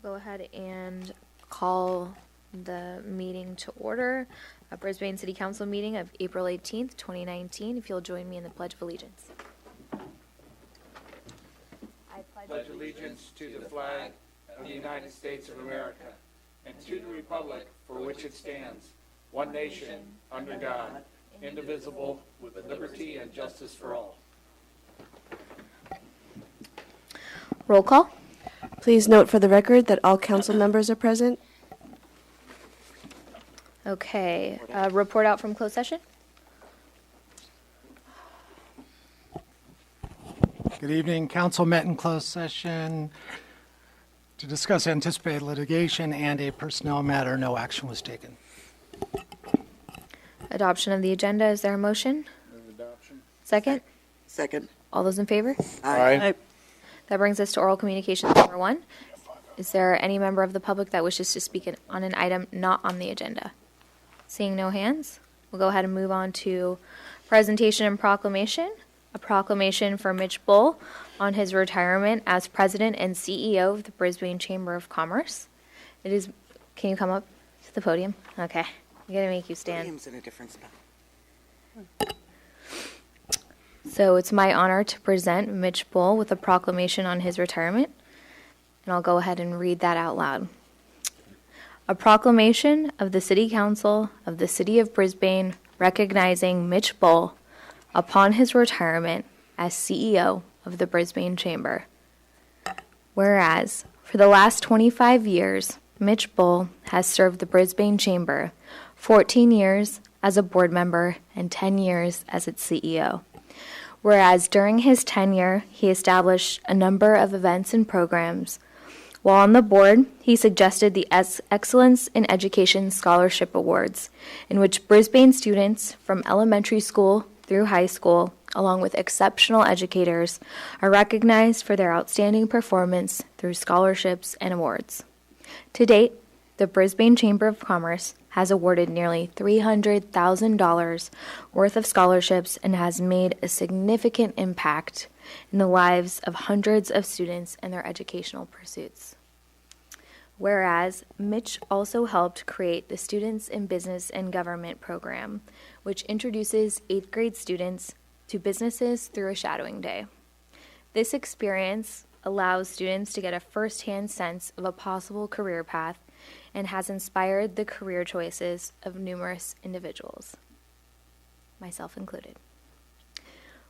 Go ahead and call the meeting to order, a Brisbane City Council meeting of April 18th, 2019. If you'll join me in the Pledge of Allegiance. I pledge allegiance to the flag of the United States of America and to the republic for which it stands, one nation, under God, indivisible, with liberty and justice for all. Roll call. Please note for the record that all council members are present. Okay, report out from closed session. Good evening. Council met in closed session to discuss anticipated litigation and a personnel matter. No action was taken. Adoption of the agenda. Is there a motion? Move adoption. Second? Second. All those in favor? Aye. That brings us to oral communications number 1. Is there any member of the public that wishes to speak on an item not on the agenda? Seeing no hands, we'll go ahead and move on to presentation and proclamation. A proclamation for Mitch Bull on his retirement as president and CEO of the Brisbane Chamber of Commerce. It is, can you come up to the podium? Okay, I'm going to make you stand. Podium's in a different spot. So it's my honor to present Mitch Bull with a proclamation on his retirement, and I'll go ahead and read that out loud. A proclamation of the City Council of the City of Brisbane recognizing Mitch Bull upon his retirement as CEO of the Brisbane Chamber. Whereas, for the last 25 years, Mitch Bull has served the Brisbane Chamber, 14 years as a board member and 10 years as its CEO. Whereas during his tenure, he established a number of events and programs. While on the board, he suggested the Excellence in Education Scholarship Awards, in which Brisbane students from elementary school through high school, along with exceptional educators, are recognized for their outstanding performance through scholarships and awards. To date, the Brisbane Chamber of Commerce has awarded nearly $300,000 worth of scholarships and has made a significant impact in the lives of hundreds of students and their educational pursuits. Whereas, Mitch also helped create the Students in Business and Government program, which introduces 8th grade students to businesses through a shadowing day. This experience allows students to get a first-hand sense of a possible career path and has inspired the career choices of numerous individuals, myself included.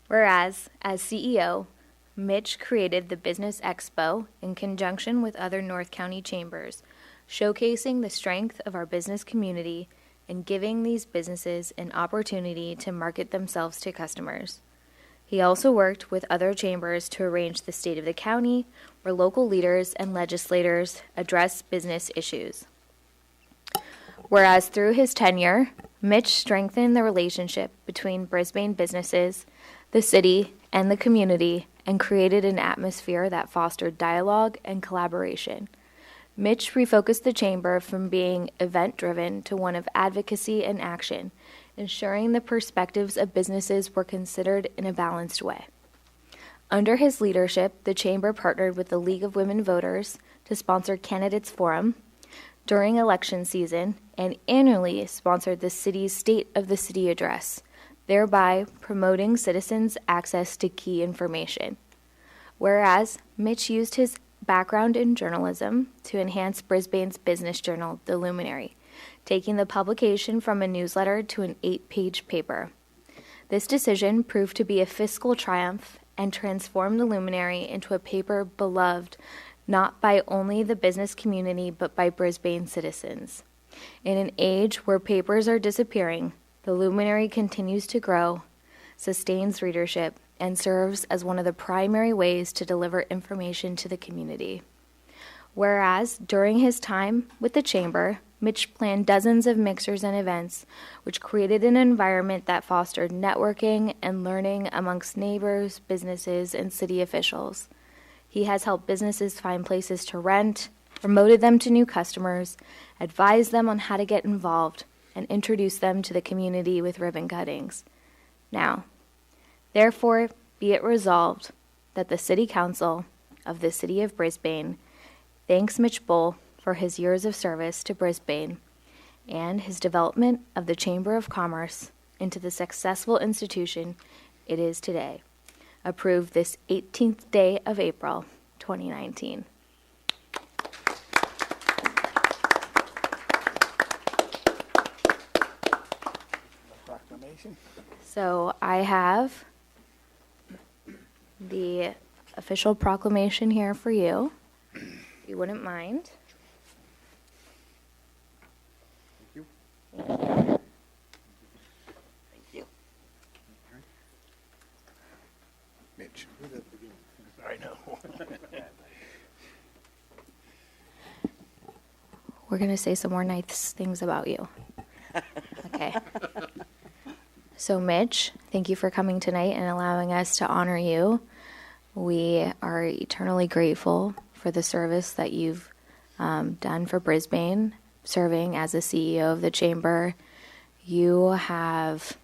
Whereas, as CEO, Mitch created the Business Expo in conjunction with other North County chambers, showcasing the strength of our business community and giving these businesses an opportunity to market themselves to customers. He also worked with other chambers to arrange the State of the County, where local leaders and legislators address business issues. Whereas through his tenure, Mitch strengthened the relationship between Brisbane businesses, the city, and the community, and created an atmosphere that fostered dialogue and collaboration. Mitch refocused the chamber from being event-driven to one of advocacy and action, ensuring the perspectives of businesses were considered in a balanced way. Under his leadership, the chamber partnered with the League of Women Voters to sponsor Candidates Forum during election season and annually sponsored the city's State of the City Address, thereby promoting citizens' access to key information. Whereas, Mitch used his background in journalism to enhance Brisbane's business journal, The Luminary, taking the publication from a newsletter to an 8-page paper. This decision proved to be a fiscal triumph and transformed The Luminary into a paper beloved not by only the business community but by Brisbane citizens. In an age where papers are disappearing, The Luminary continues to grow, sustains readership, and serves as one of the primary ways to deliver information to the community. Whereas, during his time with the Chamber, Mitch planned dozens of mixers and events, which created an environment that fostered networking and learning amongst neighbors, businesses, and city officials. He has helped businesses find places to rent, promoted them to new customers, advised them on how to get involved, and introduced them to the community with ribbon cuttings. Now, therefore, be it resolved that the City Council of the City of Brisbane thanks Mitch Bull for his years of service to Brisbane and his development of the Chamber of Commerce into the successful institution it is today. Approved this 18th day of April, 2019. Proclamation. So I have the official proclamation here for you, if you wouldn't mind. Thank you. Mitch. I know. We're going to say some more nice things about you. Okay. So, Mitch, thank you for coming tonight and allowing us to honor you. We are eternally grateful for the service that you've done for Brisbane, serving as the CEO of the Chamber. You have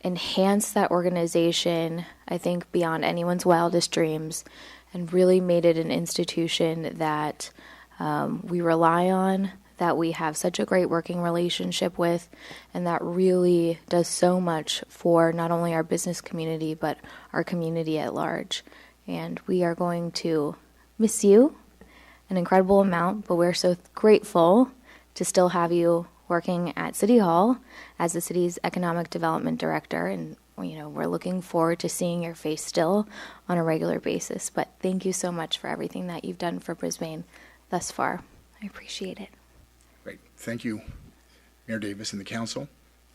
enhanced that organization, I think, beyond anyone's wildest dreams, and really made it an institution that we rely on, that we have such a great working relationship with, and that really does so much for not only our business community, but our community at large. And we are going to miss you an incredible amount, but we're so grateful to still have you working at City Hall as the city's economic development director. And, you know, we're looking forward to seeing your face still on a regular basis. But thank you so much for everything that you've done for Brisbane thus far. I appreciate it. Great. Thank you, Mayor Davis and the council.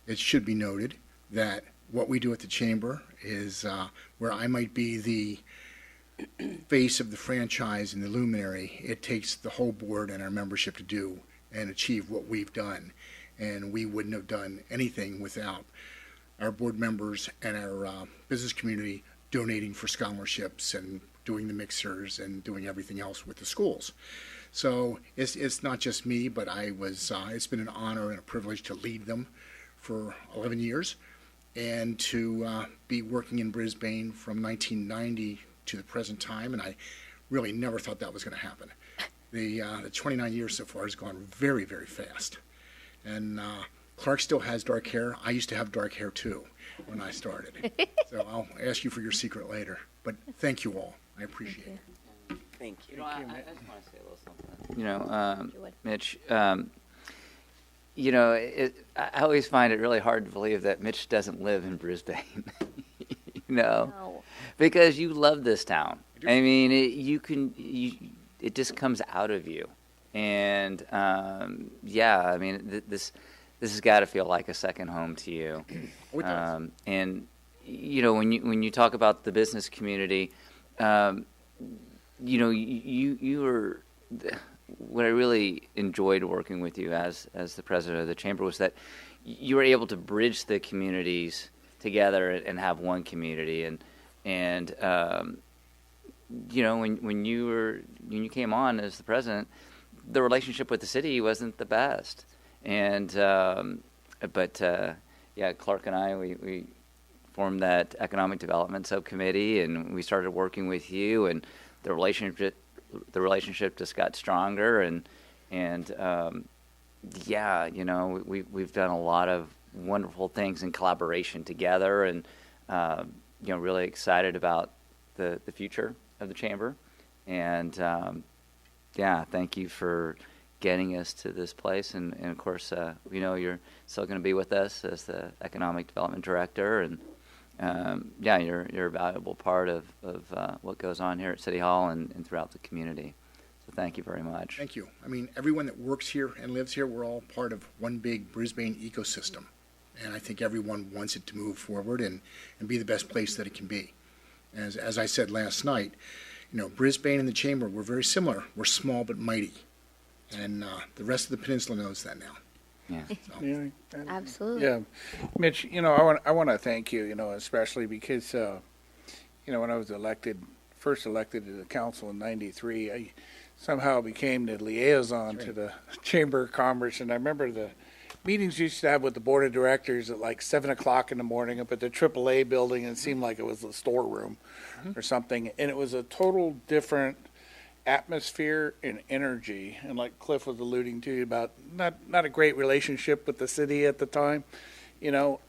It should be noted that what we do at the Chamber is where I might be the face of the franchise and the luminary, it takes the whole board and our membership to do and achieve what we've done. And we wouldn't have done anything without our board members and our business community donating for scholarships and doing the mixers and doing everything else with the schools. So it's not just me, but it's been an honor and a privilege to lead them for 11 years and to be working in Brisbane from 1990 to the present time, and I really never thought that was going to happen. The 29 years so far has gone very, very fast. And Clark still has dark hair. I used to have dark hair too when I started. So I'll ask you for your secret later. But thank you all. I appreciate it. Thank you. Thank you, I Mitch. just want to say a little something. You would. Mitch, I always find it really hard to believe that Mitch doesn't live in Brisbane. No. Because you love this town. I mean, it just comes out of you. And this has got to feel like a second home to you. Oh, it does. And when you talk about the business community, you were. What I really enjoyed working with you as the president of the chamber was that you were able to bridge the communities together and have one community. And when you came on as the president, the relationship with the city wasn't the best. And Clark and I we formed that economic development subcommittee, and we started working with you, and the relationship just got stronger, we've done a lot of wonderful things in collaboration together, and really excited about the future of the chamber. And thank you for getting us to this place, and of course we know you're still going to be with us as the economic development director, and you're a valuable part of what goes on here at City Hall and throughout the community. So thank you very much. Thank you. I mean, everyone that works here and lives here, we're all part of one big Brisbane ecosystem. And I think everyone wants it to move forward and be the best place that it can be. As I said last night, Brisbane and the Chamber, we're very similar. We're small but mighty. And the rest of the peninsula knows that now. Yeah. So. Yeah, and- Absolutely. Yeah, Mitch, I want to thank you, especially because, when I was first elected to the council in '93, I somehow became the liaison to the Chamber of Commerce, and I remember the meetings you used to have with the board of directors at like 7 o'clock in the morning up at the AAA building, and it seemed like it was a storeroom or something, and it was a total different atmosphere and energy, and like Cliff was alluding to about not a great relationship with the city at the time, you know,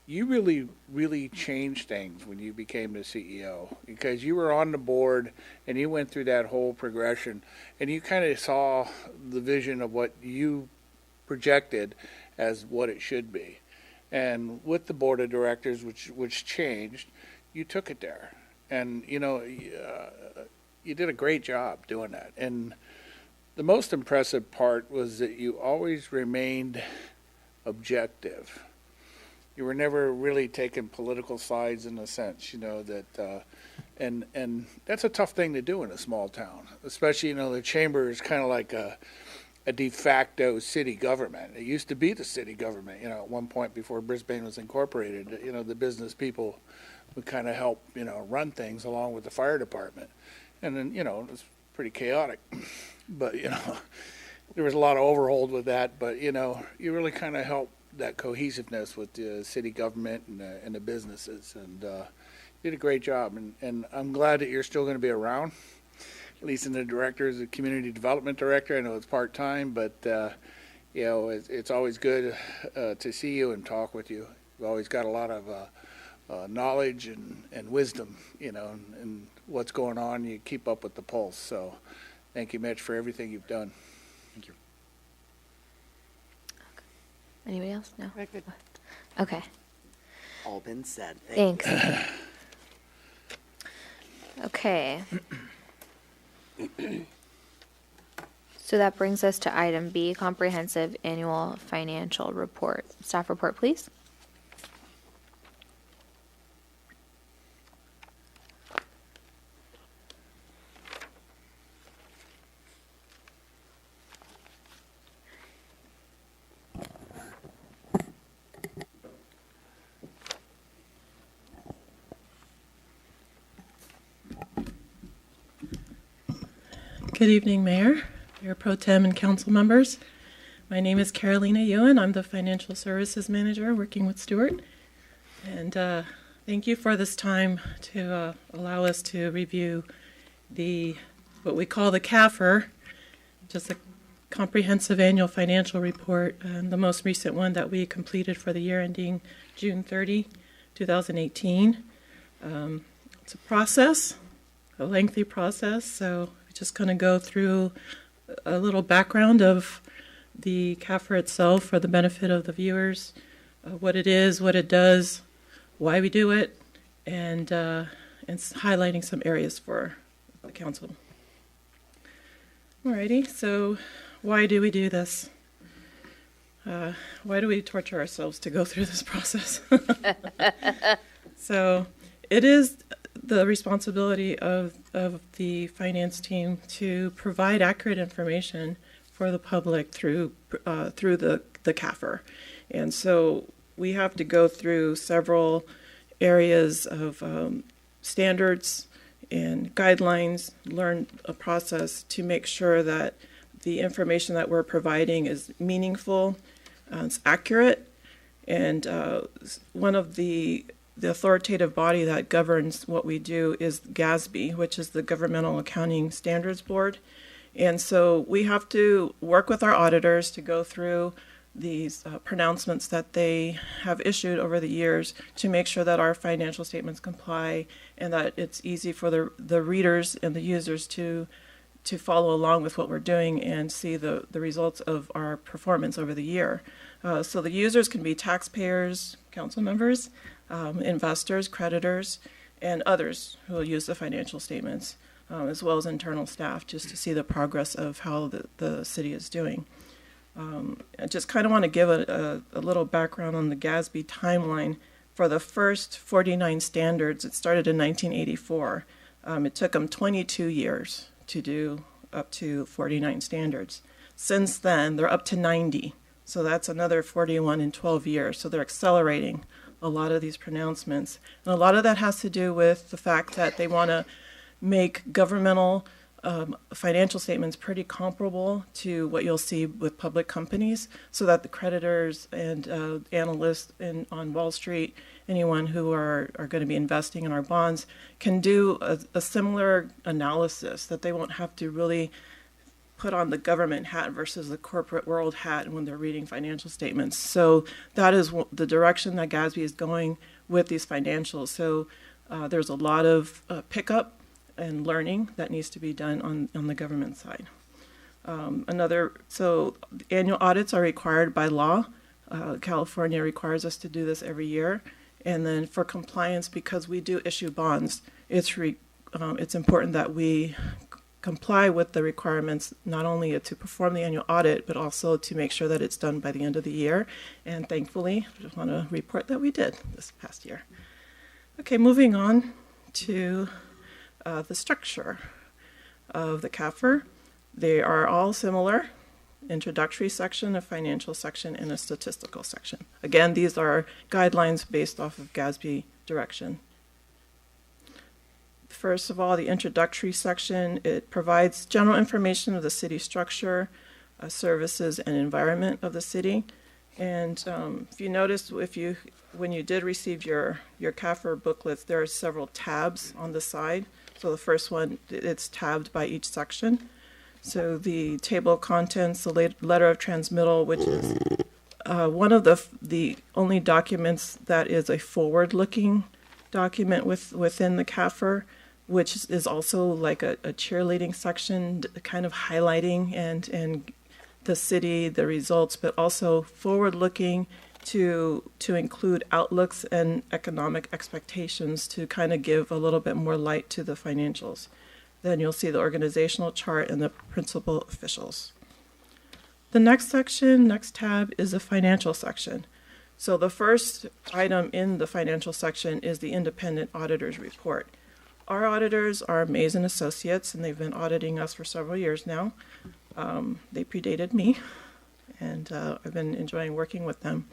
you really changed things when you became the CEO, because you were on the board and you went through that whole progression and you kind of saw the vision of what you projected as what it should be. And with the board of directors, which changed, you took it there. And, you know, you did a great job doing that. And the most impressive part was that you always remained objective. You were never really taking political sides in a sense, you know, that, and that's a tough thing to do in a small town, especially, you know, the chamber is kind of like a de facto city government. It used to be the city government, you know, at one point before Brisbane was incorporated. You know, the business people would kind of help, you know, run things along with the fire department. And then, you know, it was pretty chaotic. But, you know, there was a lot of overhold with that. But, you know, you really kind of helped that cohesiveness with the city government and the businesses. And did a great job. And I'm glad that you're still going to be around. At least in the director as a community development director. I know it's part-time, but, you know, it's always good to see you and talk with you. You've always got a lot of knowledge and wisdom, you know, and what's going on. You keep up with the pulse. So thank you, Mitch, for everything you've done. Thank you. Anybody else? No? Very good. Okay. All been said. Thank Thanks. Okay. So that brings us to item B, comprehensive annual financial report. Staff report, please. Good evening, Mayor Pro Tem, and council members. My name is Carolina Ewan. I'm the Financial Services Manager working with Stuart. And thank you for this time to allow us to review what we call the CAFR, just a comprehensive annual financial report, the most recent one that we completed for the year ending June 30, 2018. It's a process, a lengthy process, so just going to go through a little background of the CAFR itself for the benefit of the viewers, what it is, what it does, why we do it, and highlighting some areas for the council. Alrighty, so why do we do this? Why do we torture ourselves to go through this process? So it is the responsibility of the finance team to provide accurate information for the public through the CAFR. And so we have to go through several areas of standards and guidelines, learn a process to make sure that the information that we're providing is meaningful, it's accurate, and one of the authoritative body that governs what we do is GASB, which is the Governmental Accounting Standards Board. And so we have to work with our auditors to go through these pronouncements that they have issued over the years to make sure that our financial statements comply and that it's easy for the readers and the users to follow along with what we're doing and see the results of our performance over the year. So the users can be taxpayers, council members, investors, creditors, and others who will use the financial statements, as well as internal staff, just to see the progress of how the city is doing. I just kind of want to give a little background on the GASB timeline. For the first 49 standards, it started in 1984. It took them 22 years to do up to 49 standards. Since then, they're up to 90. So that's another 41 in 12 years. So they're accelerating a lot of these pronouncements. And a lot of that has to do with the fact that they want to make governmental financial statements pretty comparable to what you'll see with public companies, so that the creditors and analysts on Wall Street anyone who are going to be investing in our bonds can do a similar analysis, that they won't have to really put on the government hat versus the corporate world hat when they're reading financial statements. So that is the direction that GASB is going with these financials. So there's a lot of pickup and learning that needs to be done on the government side. So annual audits are required by law. California requires us to do this every year. And then for compliance, because we do issue bonds, it's important that we comply with the requirements, not only to perform the annual audit, but also to make sure that it's done by the end of the year. And thankfully, I just want to report that we did this past year. Okay, moving on to the structure of the CAFR. They are all similar: introductory section, a financial section, and a statistical section. Again, these are guidelines based off of GASB direction. First of all, the introductory section, it provides general information of the city structure, services, and environment of the city. And if you notice, when you did receive your CAFR booklets, there are several tabs on the side. So the first one, it's tabbed by each section. So the table of contents, the letter of transmittal, which is one of the only documents that is a forward-looking document within the CAFR, which is also like a cheerleading section, kind of highlighting and the city, the results, but also forward-looking to include outlooks and economic expectations to kind of give a little bit more light to the financials. Then you'll see the organizational chart and the principal officials. The next tab is the financial section. So the first item in the financial section is the independent auditor's report. Our auditors are Mays & Associates, and they've been auditing us for several years now. They predated me, and I've been enjoying working with them.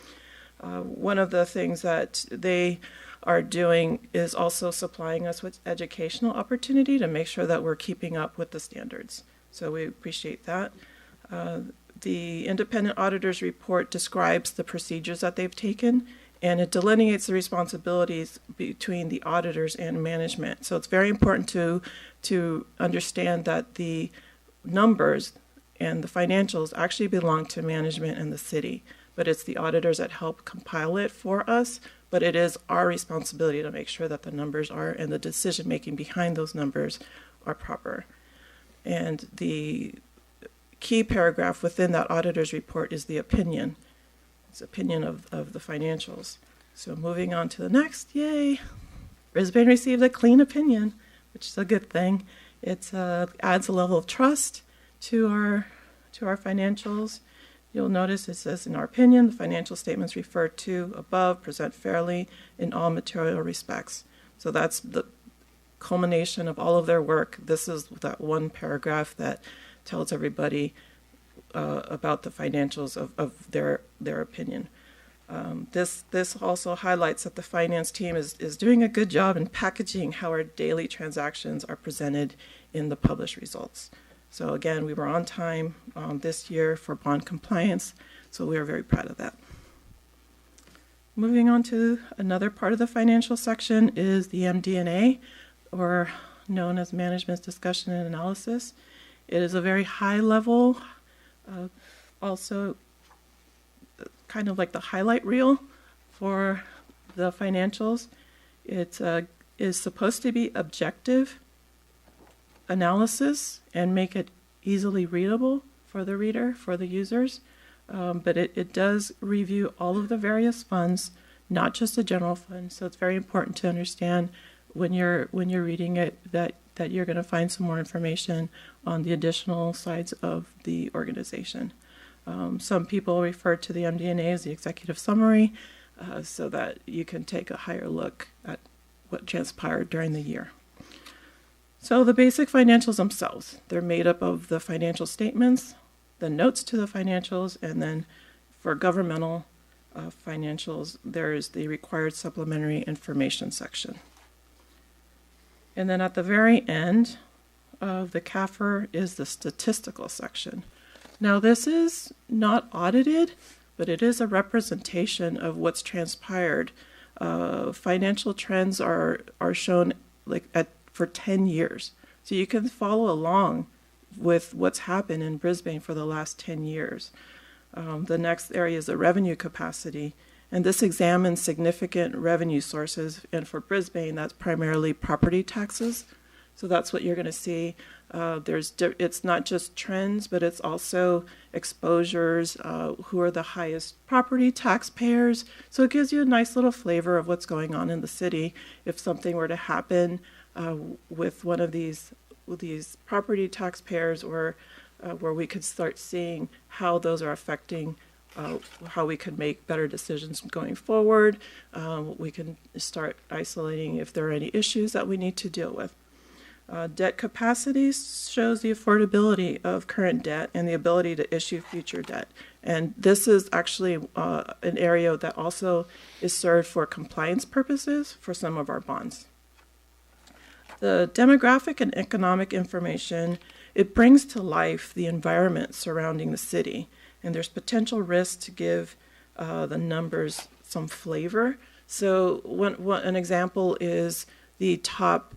One of the things that they are doing is also supplying us with educational opportunity to make sure that we're keeping up with the standards. So we appreciate that. The independent auditor's report describes the procedures that they've taken, and it delineates the responsibilities between the auditors and management. So it's very important to understand that the numbers and the financials actually belong to management and the city, but it's the auditors that help compile it for us. But it is our responsibility to make sure that the numbers are, and the decision-making behind those numbers are proper. And the key paragraph within that auditor's report is the opinion. It's opinion of the financials. So moving on to the next, yay! Brisbane received a clean opinion, which is a good thing. It adds a level of trust to our financials. You'll notice it says, in our opinion, the financial statements referred to above present fairly in all material respects. So that's the culmination of all of their work. This is that one paragraph that tells everybody about the financials of their opinion. This also highlights that the finance team is doing a good job in packaging how our daily transactions are presented in the published results. So again, we were on time this year for bond compliance, so we are very proud of that. Moving on to another part of the financial section is the MD&A, or known as Management's Discussion and Analysis. It is a very high level, also kind of like the highlight reel for the financials. It is supposed to be objective analysis and make it easily readable for the reader, for the users. But it does review all of the various funds, not just the general fund. So it's very important to understand when you're reading it that you're going to find some more information on the additional sides of the organization. Some people refer to the MD&A as the executive summary, so that you can take a higher look at what transpired during the year. So the basic financials themselves, they're made up of the financial statements, the notes to the financials, and then for governmental financials, there's the required supplementary information section. And then at the very end of the CAFR is the statistical section. Now this is not audited, but it is a representation of what's transpired financial trends are shown for 10 years. So you can follow along with what's happened in Brisbane for the last 10 years. The next area is the revenue capacity, and this examines significant revenue sources. And for Brisbane, that's primarily property taxes. So that's what you're going to see. It's not just trends, but it's also exposures, who are the highest property taxpayers. So it gives you a nice little flavor of what's going on in the city. If something were to happen with one of these property taxpayers, or where we could start seeing how those are affecting how we could make better decisions going forward. We can start isolating if there are any issues that we need to deal with. Debt capacity shows the affordability of current debt and the ability to issue future debt. And this is actually an area that also is served for compliance purposes for some of our bonds. The demographic and economic information, it brings to life the environment surrounding the city. And there's potential risk to give the numbers some flavor. So an example is the top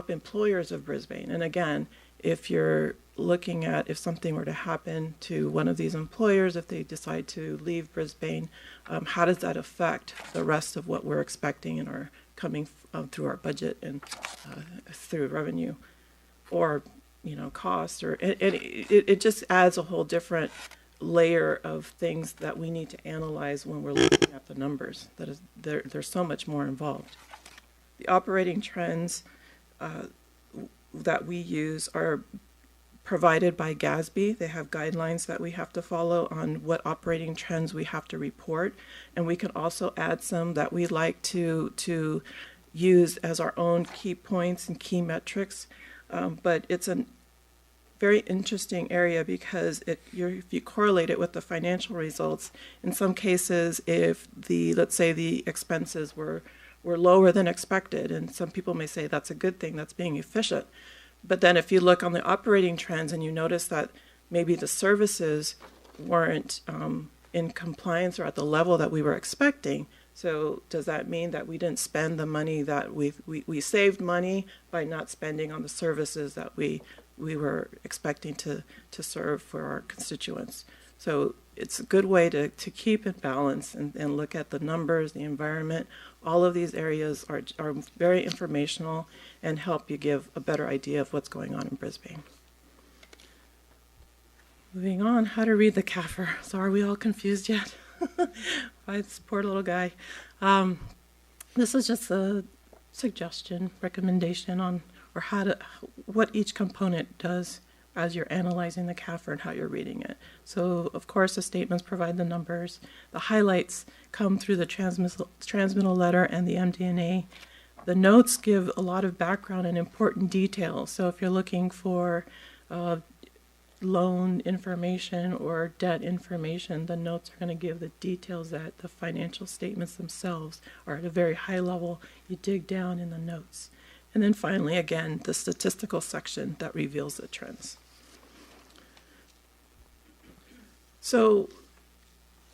employers of Brisbane. And again, if you're looking at if something were to happen to one of these employers, if they decide to leave Brisbane, how does that affect the rest of what we're expecting and are coming through our budget and through revenue, or cost, or it just adds a whole different layer of things that we need to analyze when we're looking at the numbers. There's so much more involved. The operating trends that we use are provided by GASB. They have guidelines that we have to follow on what operating trends we have to report, and we can also add some that we like to use as our own key points and key metrics. But it's a very interesting area because if you correlate it with the financial results, in some cases, if let's say the expenses were lower than expected, and some people may say that's a good thing, that's being efficient. But then if you look on the operating trends and you notice that maybe the services weren't in compliance or at the level that we were expecting, so does that mean that we didn't spend the money that we saved money by not spending on the services that we were expecting to serve for our constituents? So it's a good way to keep in balance and look at the numbers, the environment. All of these areas are very informational and help you give a better idea of what's going on in Brisbane. Moving on, how to read the CAFR. So are we all confused yet? By this poor little guy. This is just a suggestion, recommendation on what each component does as you're analyzing the CAFR and how you're reading it. So, of course, the statements provide the numbers. The highlights come through the transmittal letter and the MD&A. The notes give a lot of background and important details. So if you're looking for loan information or debt information, the notes are going to give the details that the financial statements themselves are at a very high level. You dig down in the notes. And then finally, again, the statistical section that reveals the trends. So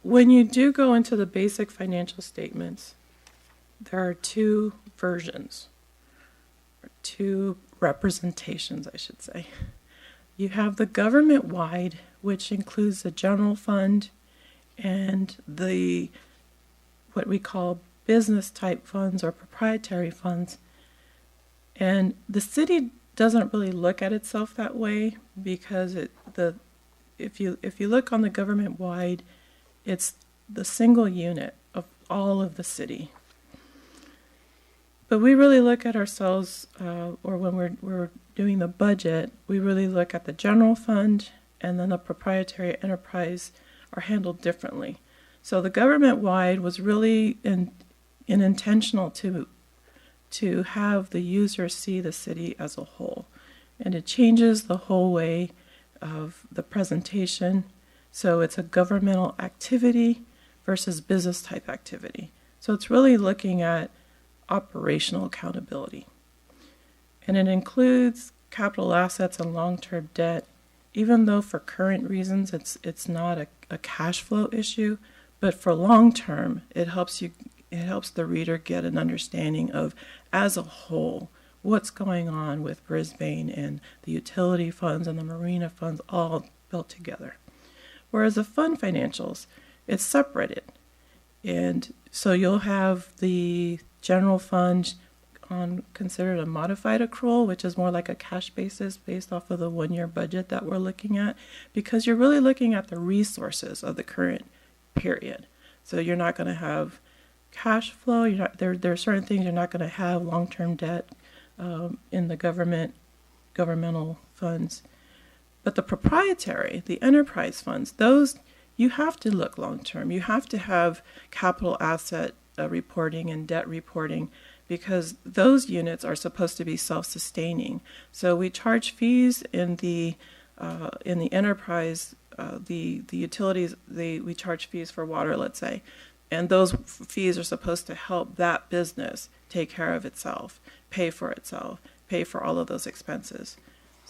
when you do go into the basic financial statements, there are two versions, or two representations, I should say. You have the government-wide, which includes the general fund and the what we call business-type funds or proprietary funds. And the city doesn't really look at itself that way because if you look on the government-wide, it's the single unit of all of the city. But we really look at ourselves, or when we're doing the budget, we really look at the general fund, and then the proprietary enterprise are handled differently. So the government-wide was really intentional to have the user see the city as a whole. And it changes the whole way of the presentation. So it's a governmental activity versus business type activity. So it's really looking at operational accountability. And it includes capital assets and long-term debt, even though for current reasons it's not a cash flow issue, but for long-term it helps you helps the reader get an understanding of, as a whole, what's going on with Brisbane and the utility funds and the marina funds all built together. Whereas the fund financials, it's separated. And so you'll have the general fund on considered a modified accrual, which is more like a cash basis based off of the 1-year budget that we're looking at, because you're really looking at the resources of the current period. So you're not going to have cash flow. There are certain things you're not going to have, long-term debt in the governmental funds. But the proprietary, the enterprise funds, those you have to look long-term. You have to have capital asset reporting and debt reporting, because those units are supposed to be self-sustaining. So we charge fees in the enterprise, the utilities. We charge fees for water, let's say, and those fees are supposed to help that business take care of itself, pay for all of those expenses.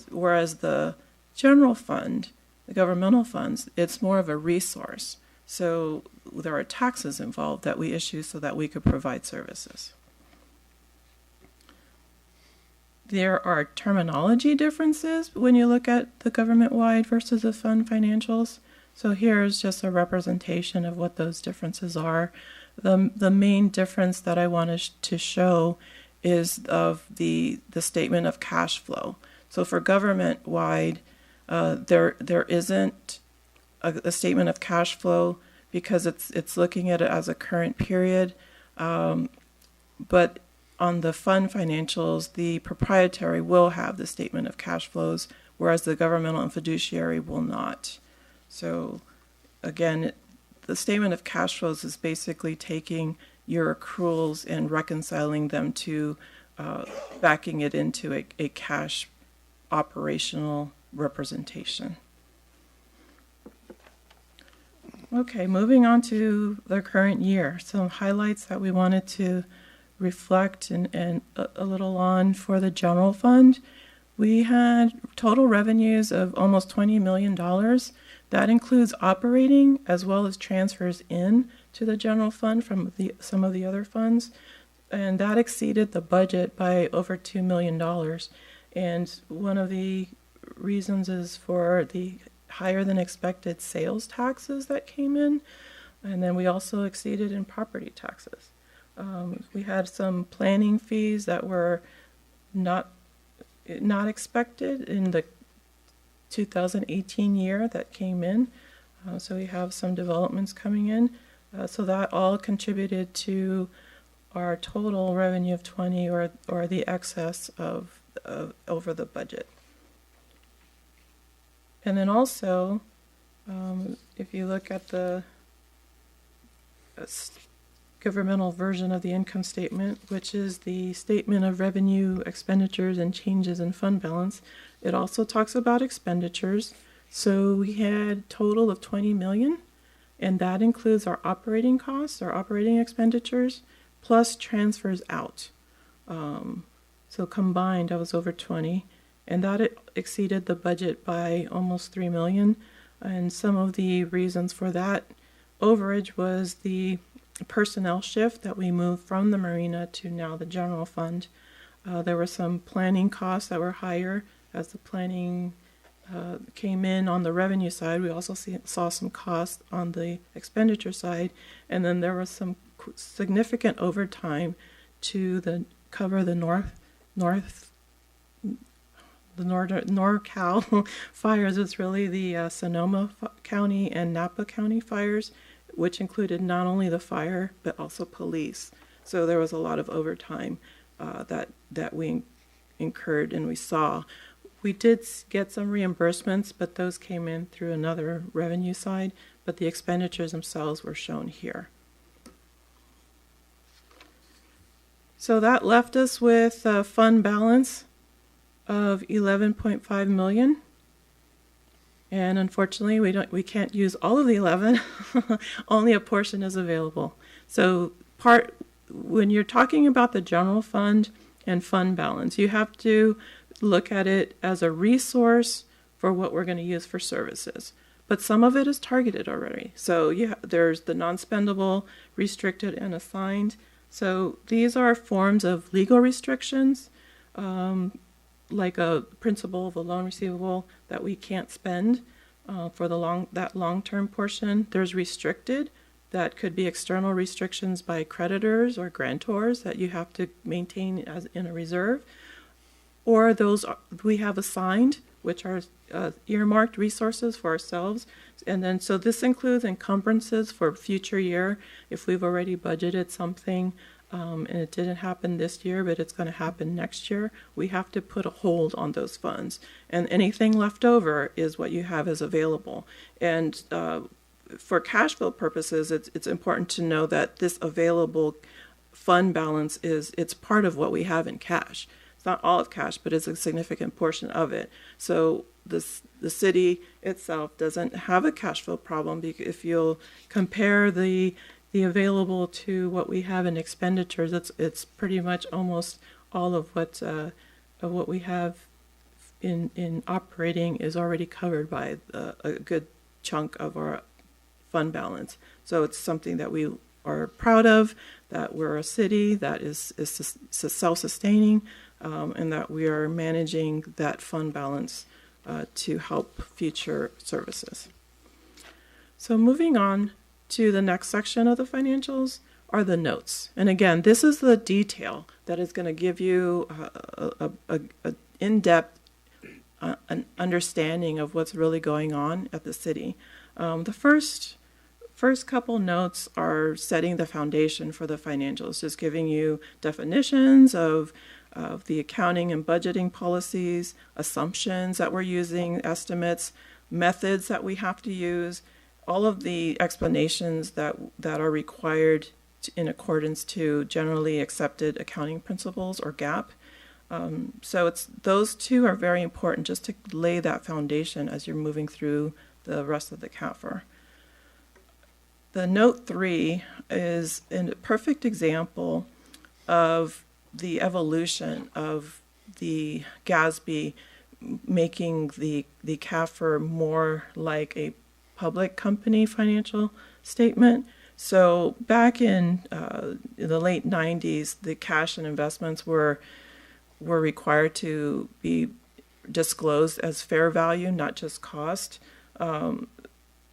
Whereas the general fund, the governmental funds, it's more of a resource. So there are taxes involved that we issue so that we could provide services. There are terminology differences when you look at the government-wide versus the fund financials. So here's just a representation of what those differences are. The main difference that I wanted to show is of the statement of cash flow. So for government-wide, there isn't a statement of cash flow because it's looking at it as a current period. But on the fund financials, the proprietary will have the statement of cash flows, whereas the governmental and fiduciary will not. So again, the statement of cash flows is basically taking your accruals and reconciling them to backing it into a cash operational representation. Okay, moving on to the current year. Some highlights that we wanted to reflect and a little on for the general fund. We had total revenues of almost $20 million. That includes operating as well as transfers in to the general fund from some of the other funds. And that exceeded the budget by over $2 million. And one of the reasons is for the higher than expected sales taxes that came in. And then we also exceeded in property taxes. We had some planning fees that were not expected in the 2018 year that came in. So we have some developments coming in. So that all contributed to our total revenue of 20 or the excess of over the budget. And then also, if you look at the governmental version of the income statement, which is the statement of revenue, expenditures, and changes in fund balance, it also talks about expenditures. So we had a total of $20 million, and that includes our operating costs, our operating expenditures, plus transfers out. So combined, that was over 20, and that exceeded the budget by almost $3 million. And some of the reasons for that overage was the personnel shift that we moved from the marina to now the general fund. There were some planning costs that were higher as the planning came in on the revenue side. We also saw some costs on the expenditure side, and then there was some significant overtime to cover the NorCal fires. It's really the Sonoma County and Napa County fires, which included not only the fire but also police. So there was a lot of overtime that we incurred and we saw. We did get some reimbursements, but those came in through another revenue side, but the expenditures themselves were shown here. So that left us with a fund balance of $11.5 million. And unfortunately, we can't use all of the 11. Only a portion is available. So when you're talking about the general fund and fund balance, you have to look at it as a resource for what we're going to use for services. but some of it is targeted already. So there's the non-spendable, restricted, and assigned. So these are forms of legal restrictions, like a principal of a loan receivable that we can't spend for that long-term portion. There's restricted, that could be external restrictions by creditors or grantors that you have to maintain as in a reserve. Or those we have assigned, which are earmarked resources for ourselves. And then, so this includes encumbrances for future year. If we've already budgeted something and it didn't happen this year, but it's going to happen next year, we have to put a hold on those funds. And anything left over is what you have as available. And for cash flow purposes, it's important to know that this available fund balance it's part of what we have in cash. It's not all of cash, but it's a significant portion of it. So the city itself doesn't have a cash flow problem, because if you'll compare the available to what we have in expenditures, it's pretty much almost all of what we have in operating is already covered by a good chunk of our fund balance. So it's something that we are proud of, that we're a city that is self-sustaining, and that we are managing that fund balance to help future services. So moving on to the next section of the financials are the notes. And again, this is the detail that is going to give you a in-depth an understanding of what's really going on at the city. The first couple notes are setting the foundation for the financials, just giving you definitions of the accounting and budgeting policies, assumptions that we're using, estimates, methods that we have to use, all of the explanations that are required in accordance to generally accepted accounting principles or GAAP. So those two are very important just to lay that foundation as you're moving through the rest of the CAFR. The note 3 is a perfect example of the evolution of the GASB making the CAFR more like a public company financial statement. So back in the late 90s, the cash and investments were required to be disclosed as fair value, not just cost.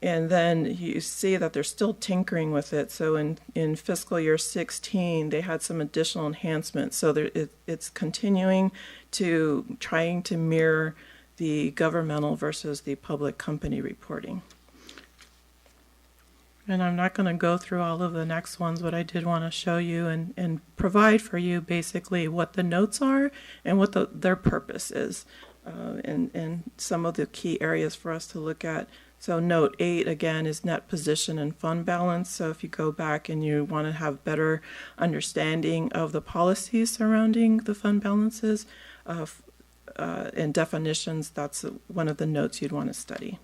And then you see that they're still tinkering with it. So in fiscal year 16, they had some additional enhancements. So it's continuing to trying to mirror the governmental versus the public company reporting. And I'm not going to go through all of the next ones, but I did want to show you and provide for you basically what the notes are and what their purpose is, and some of the key areas for us to look at. So note 8, again, is net position and fund balance. So if you go back and you want to have better understanding of the policies surrounding the fund balances and definitions, that's one of the notes you'd want to study.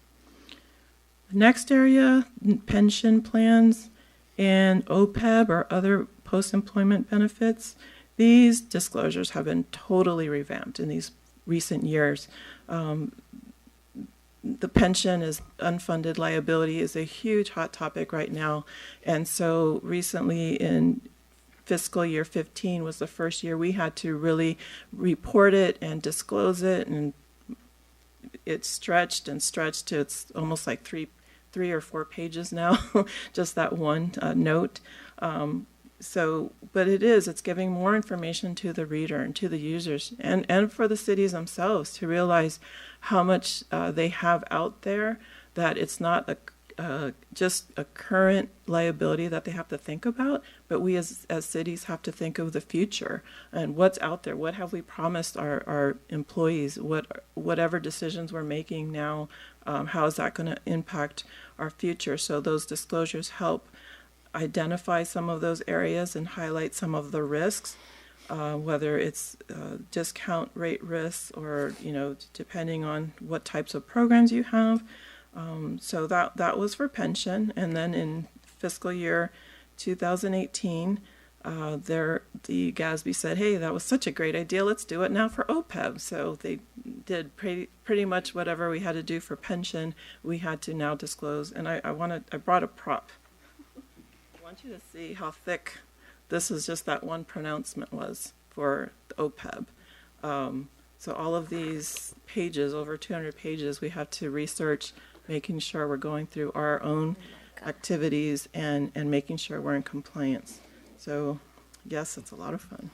Next area, pension plans and OPEB or other post-employment benefits. These disclosures have been totally revamped in these recent years. The pension is unfunded liability is a huge hot topic right now. And so recently in fiscal year 15 was the first year we had to really report it and disclose it, and it stretched to it's almost like three or 4 pages now, just that one note. But it's giving more information to the reader and to the users and for the cities themselves to realize how much they have out there, that it's not just a current liability that they have to think about, but we as cities have to think of the future and what's out there. What have we promised our employees? Whatever decisions we're making now, how is that going to impact our future? So those disclosures help identify some of those areas and highlight some of the risks, whether it's discount rate risks or, depending on what types of programs you have. So that was for pension. And then in fiscal year 2018, the GASB said, hey, that was such a great idea, let's do it now for OPEB. So they did pretty much whatever we had to do for pension, we had to now disclose. And I brought a prop. I want you to see how thick this is, just that one pronouncement was for the OPEB. So all of these pages, over 200 pages, we have to research, making sure we're going through our own activities and making sure we're in compliance. So, yes, it's a lot of fun.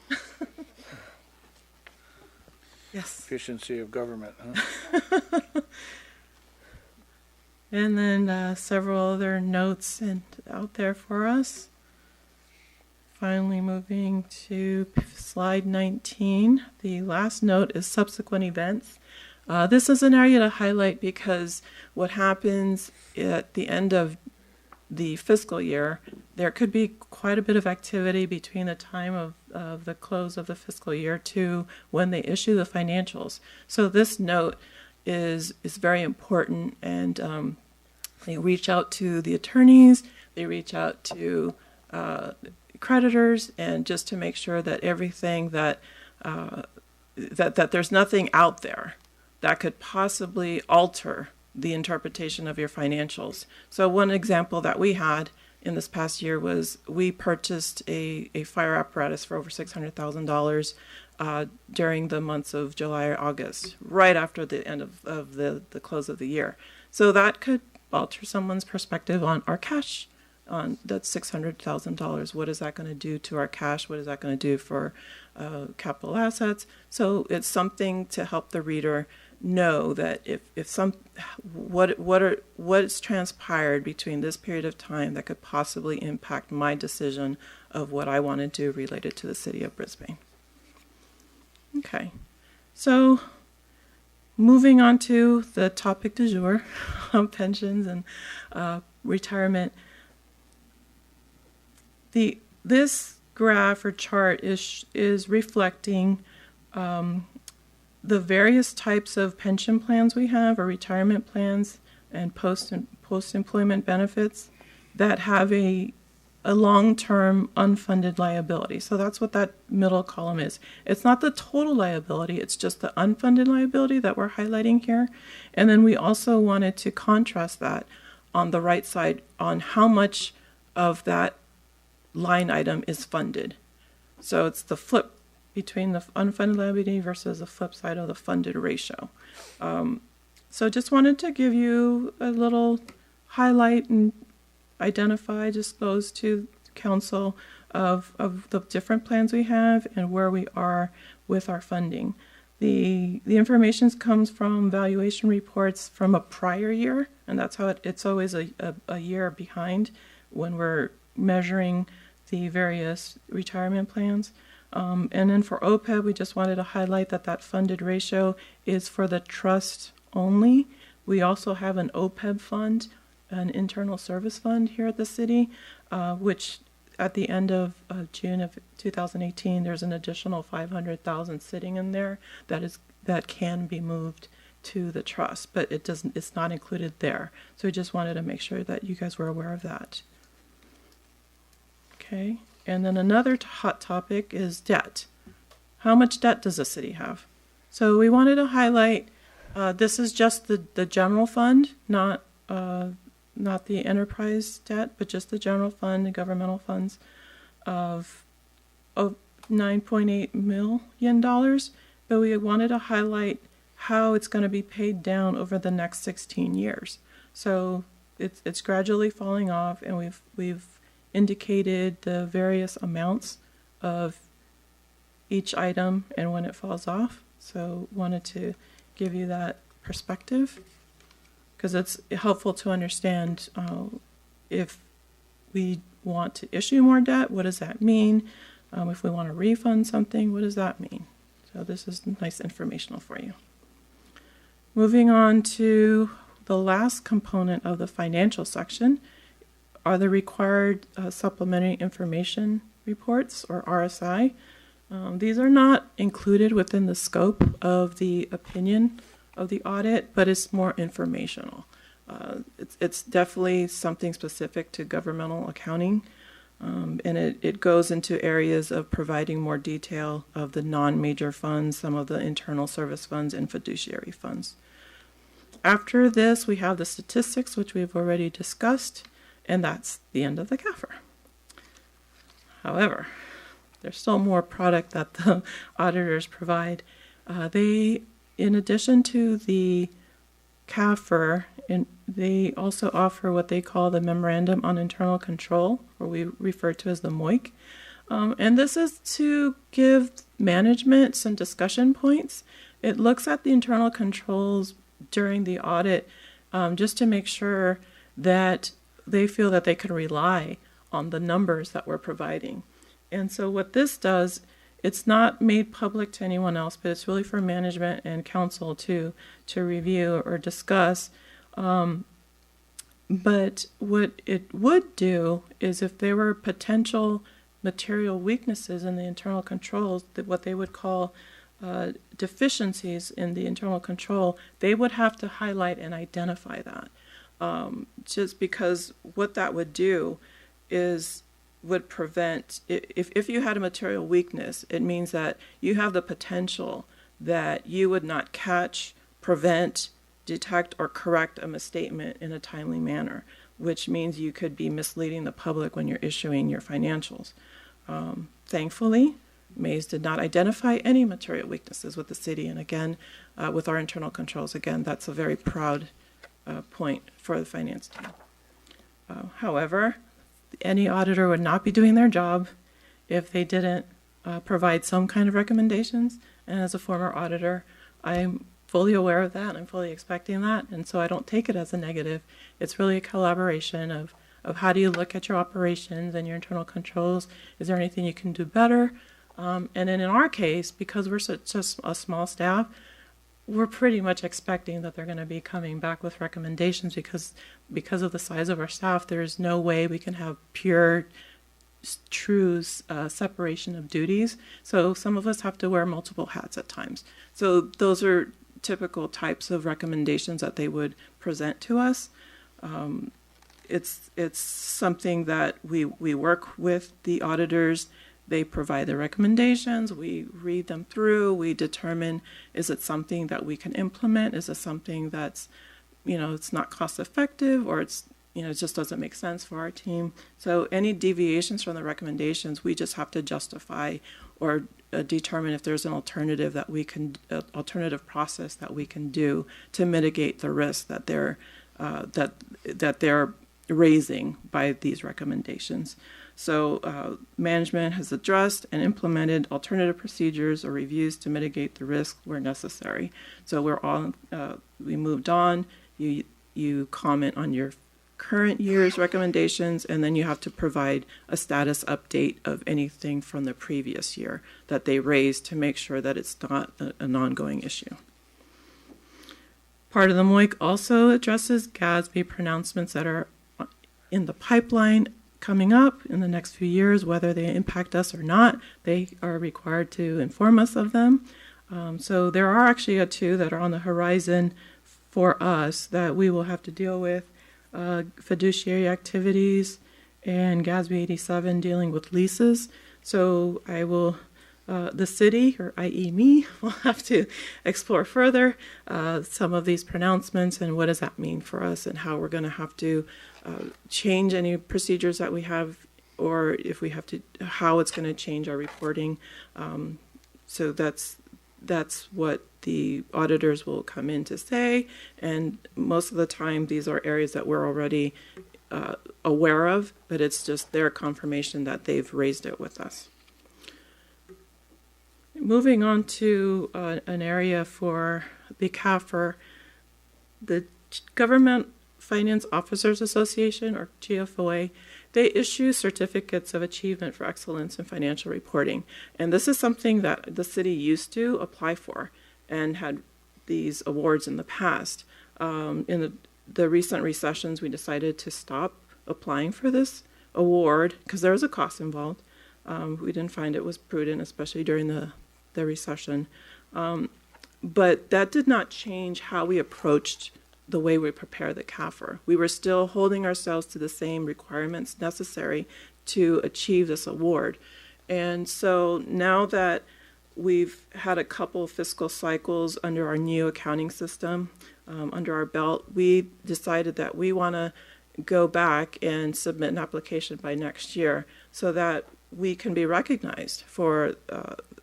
Yes. Efficiency of government, huh? And then several other notes out there for us. Finally, moving to slide 19. The last note is subsequent events. This is an area to highlight because what happens at the end of the fiscal year, there could be quite a bit of activity between the time of the close of the fiscal year to when they issue the financials. So this note is very important, and they reach out to the attorneys, they reach out to creditors, and just to make sure that everything that there's nothing out there that could possibly alter the interpretation of your financials. So one example that we had in this past year was we purchased a fire apparatus for over $600,000 during the months of July or August, right after the end of the close of the year. So that could alter someone's perspective on our cash, on that $600,000. What is that going to do to our cash? What is that going to do for capital assets? So it's something to help the reader know that what's transpired between this period of time that could possibly impact my decision of what I want to do related to the city of Brisbane. Okay, so moving on to the topic du jour, pensions and retirement. This graph or chart is reflecting the various types of pension plans we have, or retirement plans and post-employment benefits that have a long-term unfunded liability. So that's what that middle column is. It's not the total liability, it's just the unfunded liability that we're highlighting here. And then we also wanted to contrast that on the right side on how much of that line item is funded. So it's the flip between the unfunded liability versus the flip side of the funded ratio. So just wanted to give you a little highlight and identify, disclose to council of the different plans we have and where we are with our funding. The information comes from valuation reports from a prior year, and that's how it's always a year behind when we're measuring the various retirement plans. And then for OPEB, we just wanted to highlight that funded ratio is for the trust only. We also have an OPEB fund, an internal service fund here at the city, which at the end of June of 2018, there's an additional $500,000 sitting in there that can be moved to the trust, but it's not included there. So we just wanted to make sure that you guys were aware of that. Okay. And then another hot topic is debt. How much debt does the city have? So we wanted to highlight, this is just the general fund, not the enterprise debt, but just the general fund, the governmental funds of $9.8 million. But we wanted to highlight how it's going to be paid down over the next 16 years. So it's gradually falling off, and we've indicated the various amounts of each item and when it falls off. So wanted to give you that perspective because it's helpful to understand if we want to issue more debt, what does that mean? If we want to refund something, what does that mean? So this is nice informational for you. Moving on to the last component of the financial section are the required supplementary information reports, or RSI. These are not included within the scope of the opinion of the audit, but it's more informational. It's definitely something specific to governmental accounting. And it goes into areas of providing more detail of the non-major funds, some of the internal service funds, and fiduciary funds. After this, we have the statistics, which we've already discussed, and that's the end of the CAFR. However, there's still more product that the auditors provide. They, in addition to the CAFR, they also offer what they call the Memorandum on Internal Control, or we refer to as the MOIC. And this is to give management some discussion points. It looks at the internal controls during the audit just to make sure that they feel that they can rely on the numbers that we're providing. And so what this does, it's not made public to anyone else, but it's really for management and council to review or discuss. But what it would do is if there were potential material weaknesses in the internal controls, that what they would call deficiencies in the internal control, they would have to highlight and identify that. Just because what that would do is would prevent, if you had a material weakness, it means that you have the potential that you would not catch, prevent, detect, or correct a misstatement in a timely manner, which means you could be misleading the public when you're issuing your financials. Thankfully, Mays did not identify any material weaknesses with the city, and again, with our internal controls, again, that's a very proud point for the finance team. However, any auditor would not be doing their job if they didn't provide some kind of recommendations, and as a former auditor, I'm fully aware of that. I'm fully expecting that, and so I don't take it as a negative. It's really a collaboration of how do you look at your operations and your internal controls? Is there anything you can do better? And then in our case, because we're such a small staff, we're pretty much expecting that they're going to be coming back with recommendations because of the size of our staff. There's no way we can have pure, true separation of duties. So some of us have to wear multiple hats at times. So those are typical types of recommendations that they would present to us. It's something that we work with the auditors. They provide the recommendations, we read them through, we determine, is it something that we can implement? Is it something that's, it's not cost effective, or it's, it just doesn't make sense for our team. So any deviations from the recommendations, we just have to justify or determine if there's an alternative that we can, alternative process that we can do to mitigate the risk that they're raising by these recommendations. So management has addressed and implemented alternative procedures or reviews to mitigate the risk where necessary. So we moved on. You comment on your current year's recommendations, and then you have to provide a status update of anything from the previous year that they raised to make sure that it's not an ongoing issue. Part of the MOIC also addresses GASB pronouncements that are in the pipeline coming up in the next few years, whether they impact us or not. They are required to inform us of them. So there are actually two that are on the horizon for us that we will have to deal with. Fiduciary activities and GASB 87 dealing with leases. So I will, the city, or i.e. me, will have to explore further some of these pronouncements and what does that mean for us and how we're going to have to change any procedures that we have, or if we have to, how it's going to change our reporting. So that's what the auditors will come in to say, and most of the time these are areas that we're already aware of, but it's just their confirmation that they've raised it with us. Moving on to an area for the CAFR, the Government Finance Officers Association, or GFOA, they issue certificates of achievement for excellence in financial reporting. And this is something that the city used to apply for and had these awards in the past. In the recent recessions, we decided to stop applying for this award because there was a cost involved. We didn't find it was prudent, especially during the recession. But that did not change how we approached the way we prepare the CAFR. We were still holding ourselves to the same requirements necessary to achieve this award. And so now that we've had a couple fiscal cycles under our new accounting system under our belt, we decided that we want to go back and submit an application by next year so that we can be recognized for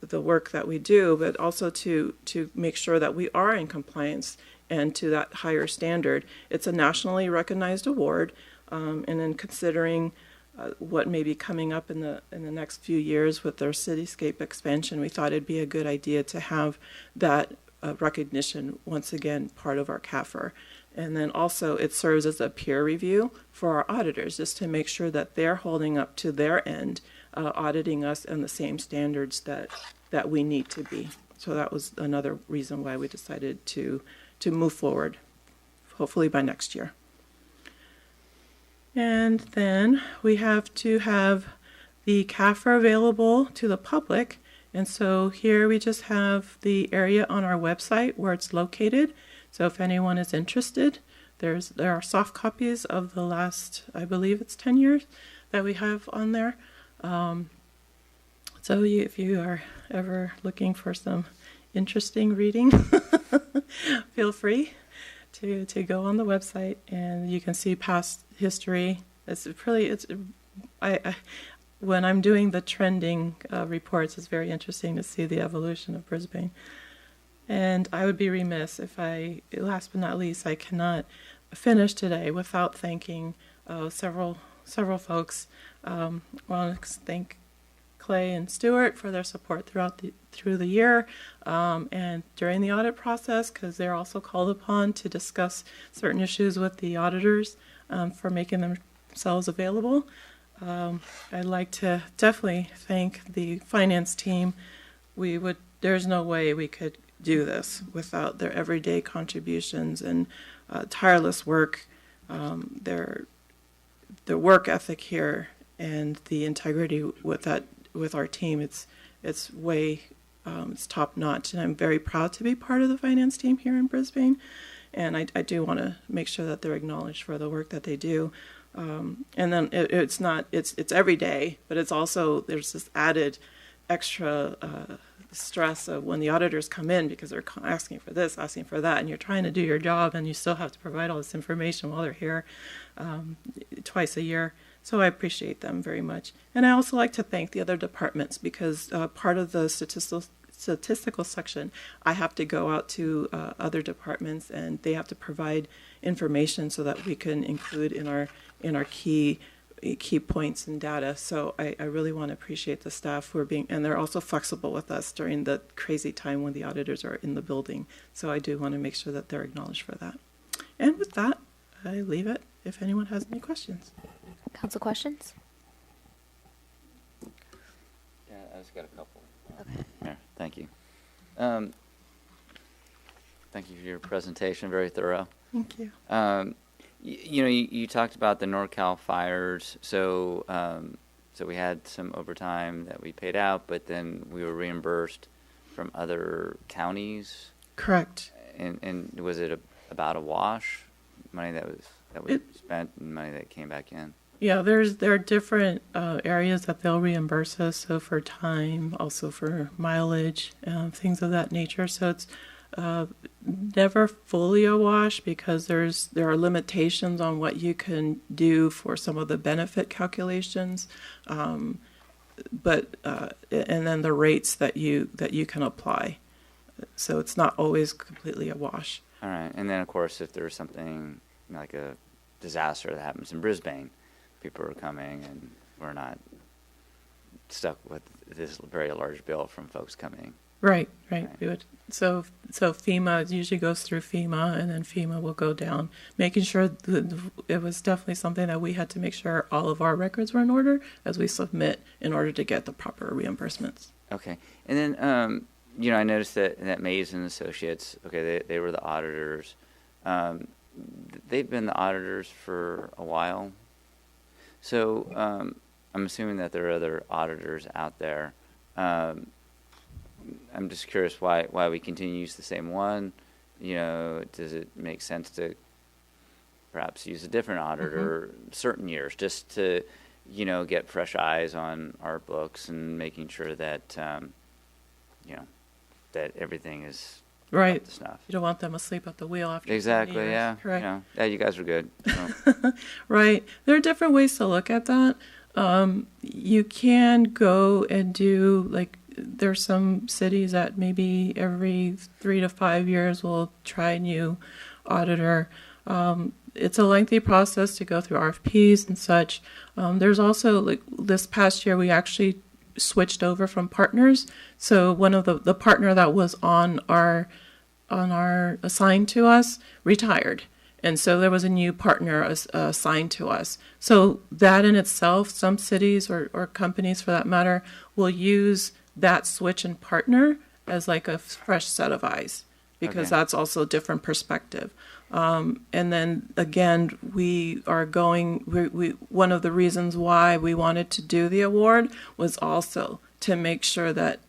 the work that we do, but also to make sure that we are in compliance and to that higher standard. It's a nationally recognized award, and then considering what may be coming up in the next few years with their cityscape expansion, we thought it'd be a good idea to have that recognition once again part of our CAFR. And then also it serves as a peer review for our auditors, just to make sure that they're holding up to their end, auditing us in the same standards that we need to be. So that was another reason why we decided to move forward, hopefully by next year. And then we have to have the CAFR available to the public. And so here we just have the area on our website where it's located. So if anyone is interested, there are soft copies of the last, I believe it's 10 years that we have on there. So if you are ever looking for some interesting reading, feel free to go on the website, and you can see past history. When I'm doing the trending reports, it's very interesting to see the evolution of Brisbane. And I would be remiss if last but not least, I cannot finish today without thanking several folks. I want to thank Clay and Stuart for their support through the year and during the audit process, because they're also called upon to discuss certain issues with the auditors for making themselves available. I'd like to definitely thank the finance team. There's no way we could do this without their everyday contributions and tireless work, their work ethic here, and the integrity with our team. It's top notch, and I'm very proud to be part of the finance team here in Brisbane. And I do want to make sure that they're acknowledged for the work that they do. And then it's every day, but it's also, there's this added extra stress of when the auditors come in, because they're asking for this, asking for that, and you're trying to do your job, and you still have to provide all this information while they're here twice a year. So I appreciate them very much. And I also like to thank the other departments, because part of the statistical section, I have to go out to other departments, and they have to provide information so that we can include in our key points and data. So I really want to appreciate the staff who are and they're also flexible with us during the crazy time when the auditors are in the building. So I do want to make sure that they're acknowledged for that. And with that, I leave it if anyone has any questions. Council questions? Yeah, I just got a couple. Okay. Here, thank you. Thank you for your presentation, very thorough. Thank you. You talked about the NorCal fires, so we had some overtime that we paid out, but then we were reimbursed from other counties. Correct. And was it about a wash, money that we spent and money that came back in? Yeah, there are different areas that they'll reimburse us. So for time, also for mileage, things of that nature. So it's never fully a wash, because there are limitations on what you can do for some of the benefit calculations, but and then the rates that you can apply. So it's not always completely a wash. All right, and then of course if there's something like a disaster that happens in Brisbane, people are coming and we're not stuck with this very large bill from folks coming. Right. We would. So FEMA usually goes through FEMA, and then FEMA will go down, making sure it was definitely something that we had to make sure all of our records were in order as we submit in order to get the proper reimbursements. Okay, and then I noticed that Mays and Associates, okay, they were the auditors. They've been the auditors for a while, so I'm assuming that there are other auditors out there. I'm just curious why we continue to use the same one. Does it make sense to perhaps use a different auditor certain years, just to, get fresh eyes on our books and making sure that, that everything is Right. up to snuff. You don't want them asleep at the wheel after 20 Exactly, years. yeah. Correct. Yeah, you guys are good. So. Right. There are different ways to look at that. You can go and do, like, there's some cities that maybe every 3 to 5 years will try a new auditor. It's a lengthy process to go through RFPs and such. There's also, like, this past year, we actually switched over from partners. So one of the partner that was on our assigned to us retired. And so there was a new partner assigned to us. So that in itself, some cities or companies for that matter, will use that switch in partner as like a fresh set of eyes, because Okay. that's also a different perspective. And then again, we are going, we one of the reasons why we wanted to do the award was also to make sure that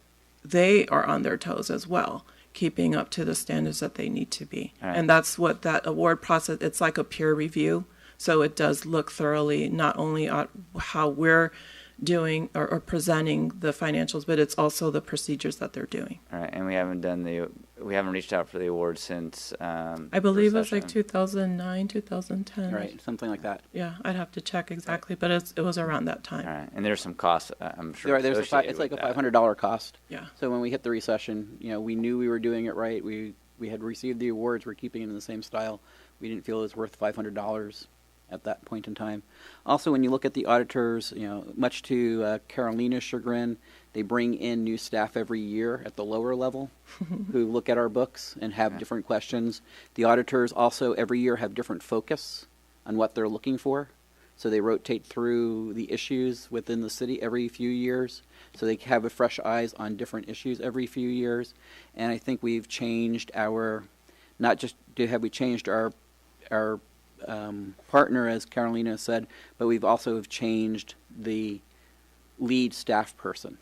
they are on their toes as well, keeping up to the standards that they need to be. All right. And that's what that award process, it's like a peer review. So it does look thoroughly, not only at how we're doing or presenting the financials, but it's also the procedures that they're doing. All right, and we haven't reached out for the award since. I believe it's like session. 2009, 2010. Right, something like that. Yeah, I'd have to check exactly, but it was around that time. All right, and there's some costs, I'm sure. It's associated like a with that. $500 cost. Yeah. So when we hit the recession, we knew we were doing it right. We had received the awards. We're keeping it in the same style. We didn't feel it was worth $500 at that point in time. Also, when you look at the auditors, much to Carolina's chagrin, they bring in new staff every year at the lower level who look at our books and have different questions. The auditors also every year have different focus on what they're looking for. So they rotate through the issues within the city every few years. So they have a fresh eyes on different issues every few years. And I think we've changed not just have we changed our partner, as Carolina said, but we've also changed the lead staff person.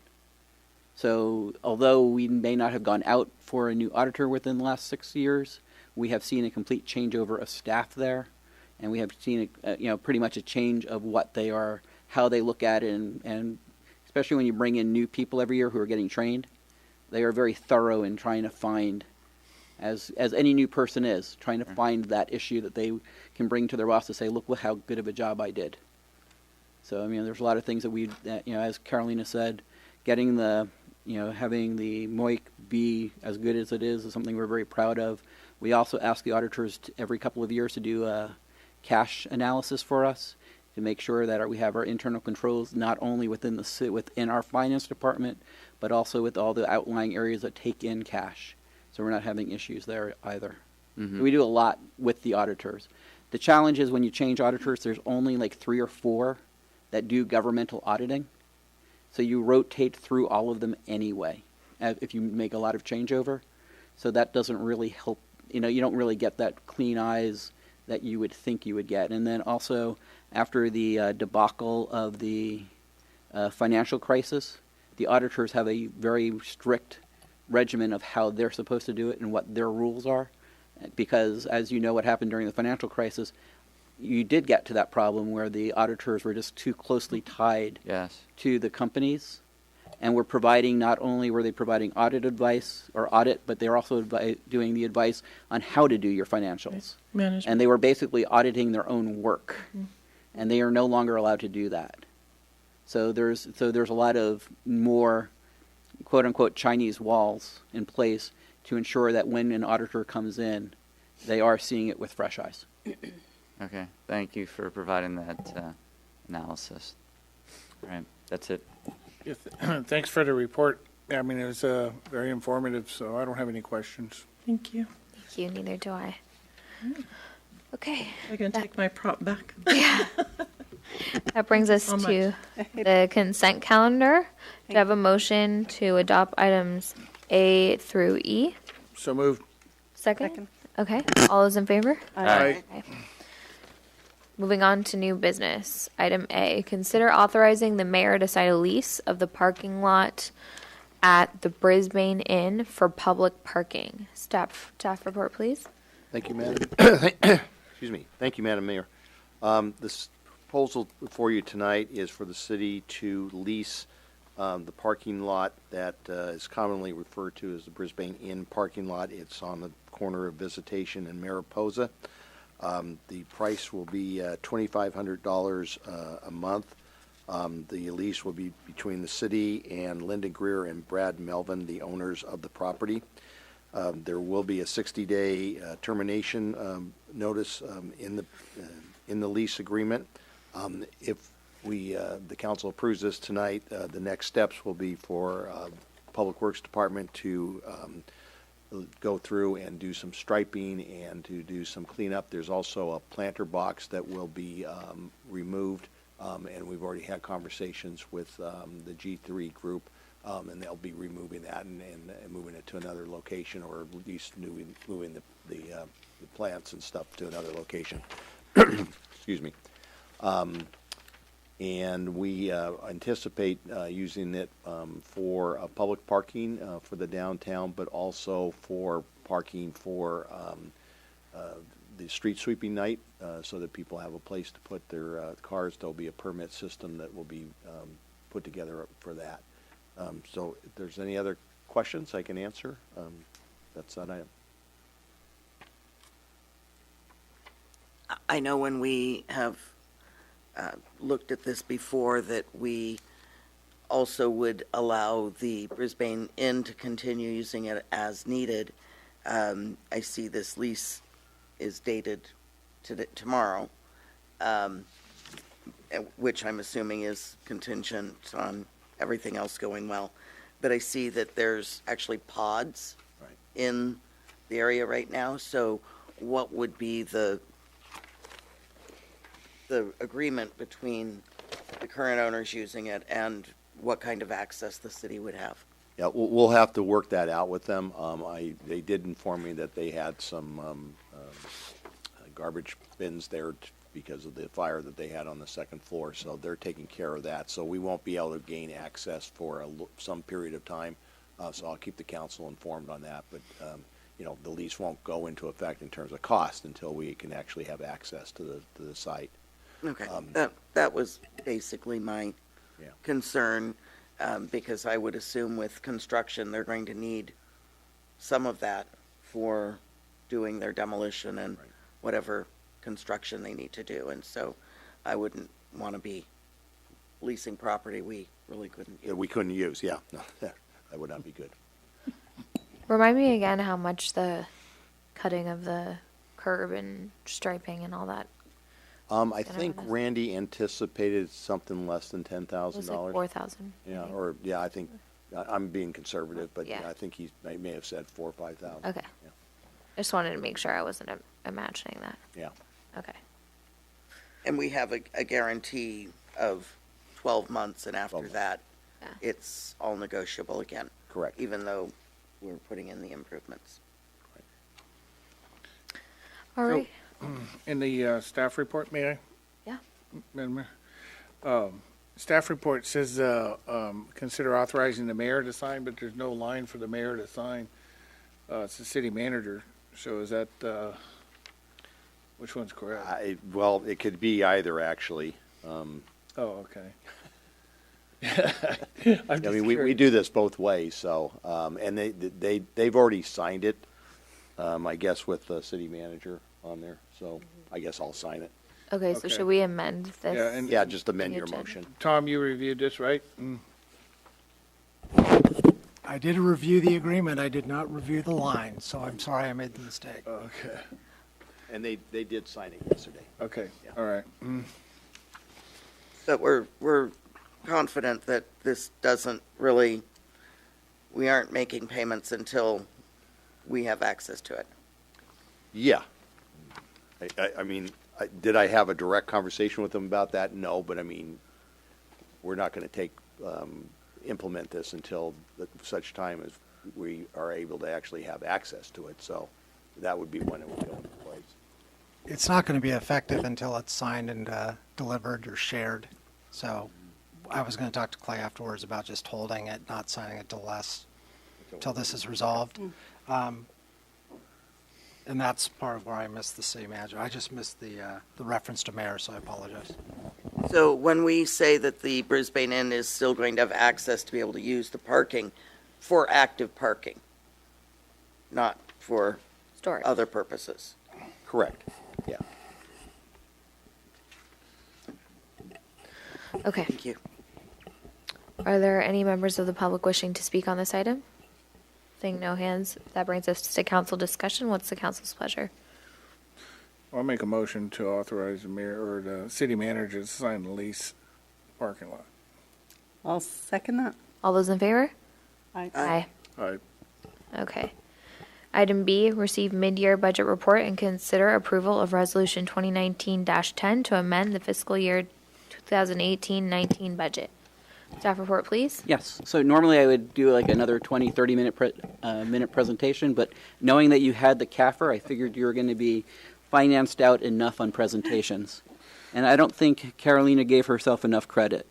So although we may not have gone out for a new auditor within the last 6 years, we have seen a complete changeover of staff there, and we have seen pretty much a change of what they are, how they look at it, and especially when you bring in new people every year who are getting trained, they are very thorough in trying to find, as any new person is, trying to find that issue that they can bring to their boss to say, look how good of a job I did. So there's a lot of things that as Carolina said, getting having the MOIC be as good as it is something we're very proud of. We also ask the auditors every couple of years to do a cash analysis for us to make sure that we have our internal controls not only within our finance department, but also with all the outlying areas that take in cash. So we're not having issues there either. Mm-hmm. We do a lot with the auditors. The challenge is when you change auditors, there's only like 3 or 4 that do governmental auditing. So you rotate through all of them anyway, if you make a lot of changeover. So that doesn't really help. You don't really get that clean eyes that you would think you would get. And then also, after the debacle of the financial crisis, the auditors have a very strict regimen of how they're supposed to do it and what their rules are. Because as you know what happened during the financial crisis, you did get to that problem where the auditors were just too closely tied to the companies, and not only were they providing audit advice or audit, but they were also doing the advice on how to do your financials. Management. And they were basically auditing their own work, and they are no longer allowed to do that. So there's a lot of more quote unquote Chinese walls in place to ensure that when an auditor comes in, they are seeing it with fresh eyes. Okay, thank you for providing that analysis. All right, that's it. Yes, thanks for the report. I mean, it was very informative, so I don't have any questions. Thank you. Thank you, neither do I. Okay. I can take my prop back. Yeah. That brings us So much. to the consent calendar. Do I have a motion to adopt items A through E? So moved. Second? Okay. All those in favor? Aye. Okay. Moving on to new business. Item A, consider authorizing the mayor to sign a lease of the parking lot at the Brisbane Inn for public parking. Staff report, please. Thank you, Madam. Excuse me. Thank you, Madam Mayor. This proposal before you tonight is for the city to lease the parking lot that is commonly referred to as the Brisbane Inn parking lot. It's on the corner of Visitation and Mariposa. The price will be $2,500 a month. The lease will be between the city and Linda Greer and Brad Melvin, the owners of the property. There will be a 60-day termination notice in the lease agreement. If the council approves this tonight, the next steps will be for Public Works Department to go through and do some striping and to do some cleanup. There's also a planter box that will be removed, and we've already had conversations with the G3 group, and they'll be removing that and moving it to another location, or at least moving the plants and stuff to another location. Excuse me. And we anticipate using it for public parking for the downtown, but also for parking for the street sweeping night, so that people have a place to put their cars. There'll be a permit system that will be put together for that. So if there's any other questions I can answer, that's that item. I know when we have looked at this before that we also would allow the Brisbane Inn to continue using it as needed. I see this lease is dated tomorrow, which I'm assuming is contingent on everything else going well. But I see that there's actually pods in the area right now. So what would be the agreement between the current owners using it and what kind of access the city would have? Yeah, we'll have to work that out with them. They did inform me that they had some garbage bins there because of the fire that they had on the second floor, so they're taking care of that. So we won't be able to gain access for some period of time, so I'll keep the council informed on that. But the lease won't go into effect in terms of cost until we can actually have access to the site. Okay, that was basically my concern, because I would assume with construction, they're going to need some of that for doing their demolition and whatever construction they need to do. And so I wouldn't want to be leasing property we really couldn't use. That we couldn't use, yeah. No, that would not be good. Remind me again how much the cutting of the curb and striping and all that. I think Randy anticipated something less than $10,000. It was like 4,000. Yeah, I think I'm being conservative, but Yeah. I think he may have said 4,000 or 5,000. Okay. Yeah. I just wanted to make sure I wasn't imagining that. Yeah. Okay. And we have a guarantee of 12 months, and after 12 months. that, Yeah. it's all negotiable again. Correct. Even though we're putting in the improvements. All right. In the staff report, may I? Yeah. Madam Mayor? Staff report says, consider authorizing the mayor to sign, but there's no line for the mayor to sign. It's the city manager. So is that, which one's correct? Well, it could be either, actually. Oh, okay. I mean, we do this both ways, so, and they've already signed it, I guess, with the city manager on there, so I guess I'll sign it. Okay, so should we amend this? Yeah, and- Yeah, just amend The your agenda. motion. Tom, you reviewed this, right? I did review the agreement, I did not review the line, so I'm sorry I made the mistake. Okay. And they did sign it yesterday. Okay, Yeah. all right. But we're confident that this doesn't really, we aren't making payments until we have access to it. Yeah. I mean, did I have a direct conversation with them about that? No, but I mean, we're not going to implement this until such time as we are able to actually have access to it. So that would be when it would go into place. It's not going to be effective until it's signed and delivered or shared. So I was going to talk to Clay afterwards about just holding it, not signing it till this is resolved. And that's part of where I missed the city manager. I just missed the reference to mayor, so I apologize. So when we say that the Brisbane Inn is still going to have access to be able to use the parking for active parking, not for Storage. other purposes. Correct, yeah. Okay. Thank you. Are there any members of the public wishing to speak on this item? Seeing no hands, that brings us to council discussion. What's the council's pleasure? I'll make a motion to authorize the mayor or the city manager to sign the lease parking lot. I'll second that. All those in favor? Aye. Aye. All right. Okay. Item B, receive mid-year budget report and consider approval of Resolution 2019-10 to amend the fiscal year 2018-19 budget. Staff report, please. Yes. So normally I would do like another 20, 30-minute presentation, but knowing that you had the CAFR, I figured you were going to be financed out enough on presentations. And I don't think Carolina gave herself enough credit.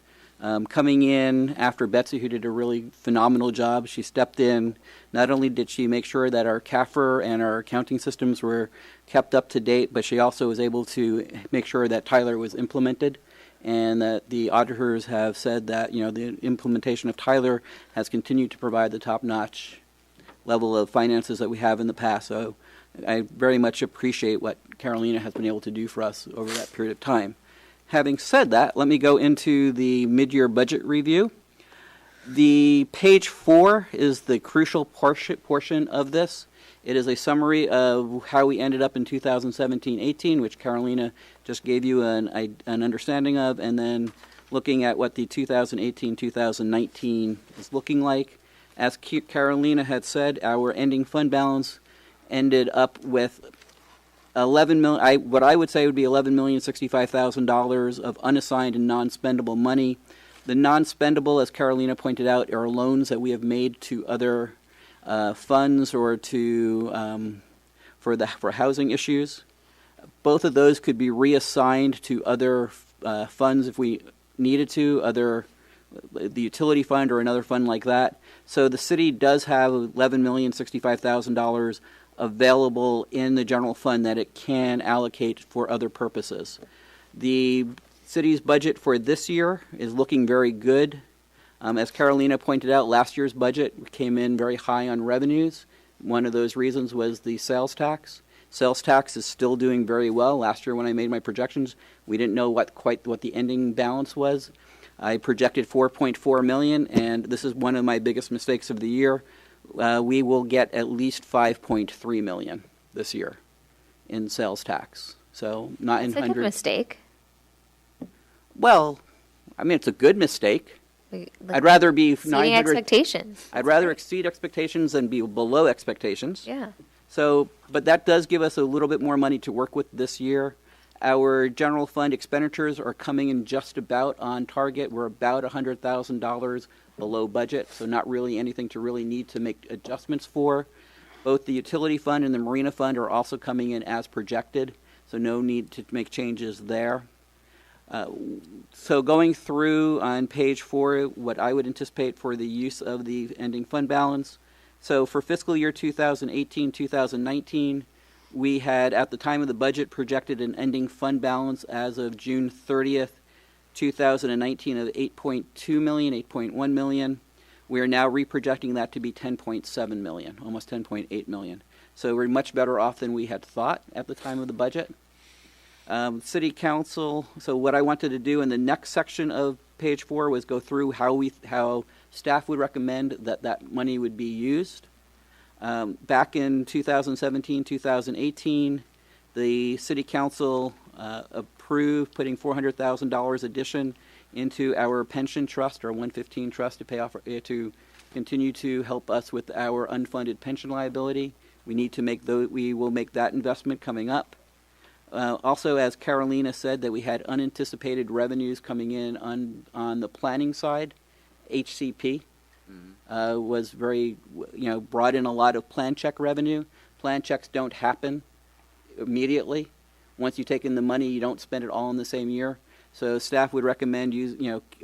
Coming in after Betsy, who did a really phenomenal job, she stepped in. Not only did she make sure that our CAFR and our accounting systems were kept up to date, but she also was able to make sure that Tyler was implemented, and that the auditors have said that, you know, the implementation of Tyler has continued to provide the top-notch level of finances that we have in the past. So I very much appreciate what Carolina has been able to do for us over that period of time. Having said that, let me go into the mid-year budget review. The page 4 is the crucial portion of this. It is a summary of how we ended up in 2017-18, which Carolina just gave you an understanding of, and then looking at what the 2018-2019 is looking like. As Carolina had said, our ending fund balance ended up with what I would say would be $11,065,000 of unassigned and non-spendable money. The non-spendable, as Carolina pointed out, are loans that we have made to other funds or to for housing issues. Both of those could be reassigned to other funds if we needed to, the utility fund or another fund like that. So the city does have $11,065,000 available in the general fund that it can allocate for other purposes. The city's budget for this year is looking very good. As Carolina pointed out, last year's budget came in very high on revenues. One of those reasons was the sales tax. Sales tax is still doing very well. Last year when I made my projections, we didn't know quite what the ending balance was. I projected $4.4 million, and this is one of my biggest mistakes of the year. We will get at least $5.3 million this year in sales tax. So not in It's a hundreds. good mistake. Well, I mean, it's a good mistake. Like, I'd rather be exceeding 900. expectations. I'd rather exceed expectations than be below expectations. Yeah. So, but that does give us a little bit more money to work with this year. Our general fund expenditures are coming in just about on target. We're about $100,000 below budget, so not really anything to really need to make adjustments for. Both the utility fund and the marina fund are also coming in as projected, so no need to make changes there. So going through on page 4, what I would anticipate for the use of the ending fund balance. So for fiscal year 2018-2019, we had, at the time of the budget, projected an ending fund balance as of June 30th, 2019 of $8.2 million, $8.1 million. We are now reprojecting that to be $10.7 million, almost $10.8 million. So we're much better off than we had thought at the time of the budget. City Council, so what I wanted to do in the next section of page 4 was go through how staff would recommend that money would be used. Back in 2017, 2018, the City Council approved putting $400,000 addition into our pension trust, our 115 trust, to pay off to continue to help us with our unfunded pension liability. We will make that investment coming up. Also, as Carolina said, that we had unanticipated revenues coming in on the planning side. HCP was brought in a lot of plan check revenue. Plan checks don't happen immediately. Once you take in the money, you don't spend it all in the same year. So staff would recommend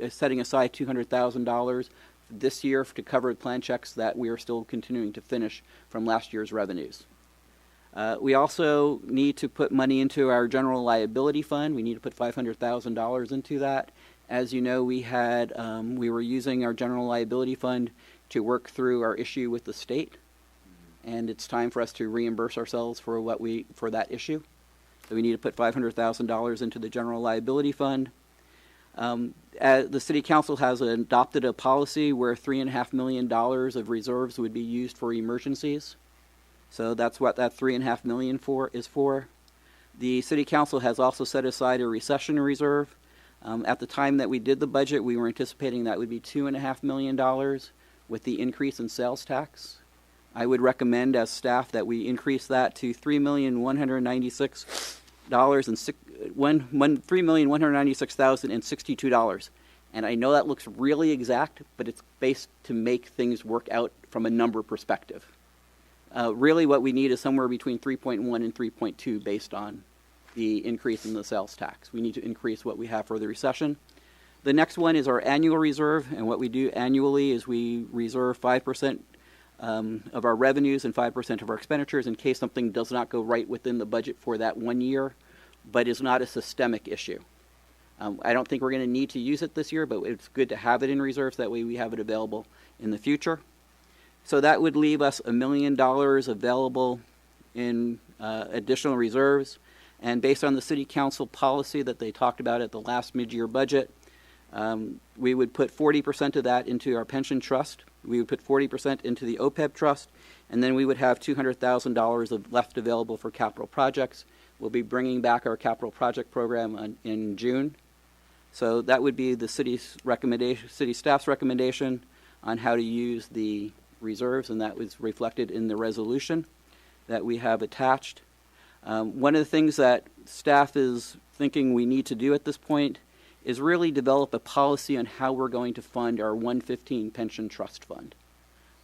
setting aside $200,000 this year to cover plan checks that we are still continuing to finish from last year's revenues. We also need to put money into our general liability fund. We need to put $500,000 into that. As you know, we were using our general liability fund to work through our issue with the state, and it's time for us to reimburse ourselves for that issue. So we need to put $500,000 into the general liability fund. The City Council has adopted a policy where $3.5 million of reserves would be used for emergencies. So that's what that $3.5 million is for. The City Council has also set aside a recession reserve. At the time that we did the budget, we were anticipating that would be $2.5 million with the increase in sales tax. I would recommend as staff that we increase that to $3,196,062. And I know that looks really exact, but it's based to make things work out from a number perspective. Really what we need is somewhere between 3.1 and 3.2 based on the increase in the sales tax. We need to increase what we have for the recession. The next one is our annual reserve, and what we do annually is we reserve 5% of our revenues and 5% of our expenditures in case something does not go right within the budget for that 1 year, but is not a systemic issue. I don't think we're going to need to use it this year, but it's good to have it in reserves. That way we have it available in the future. So that would leave us $1 million available in additional reserves. And based on the City Council policy that they talked about at the last mid-year budget, we would put 40% of that into our pension trust. We would put 40% into the OPEB trust, and then we would have $200,000 left available for capital projects. We'll be bringing back our capital project program in June. So that would be the city staff's recommendation on how to use the reserves, and that was reflected in the resolution that we have attached. One of the things that staff is thinking we need to do at this point is really develop a policy on how we're going to fund our 115 pension trust fund.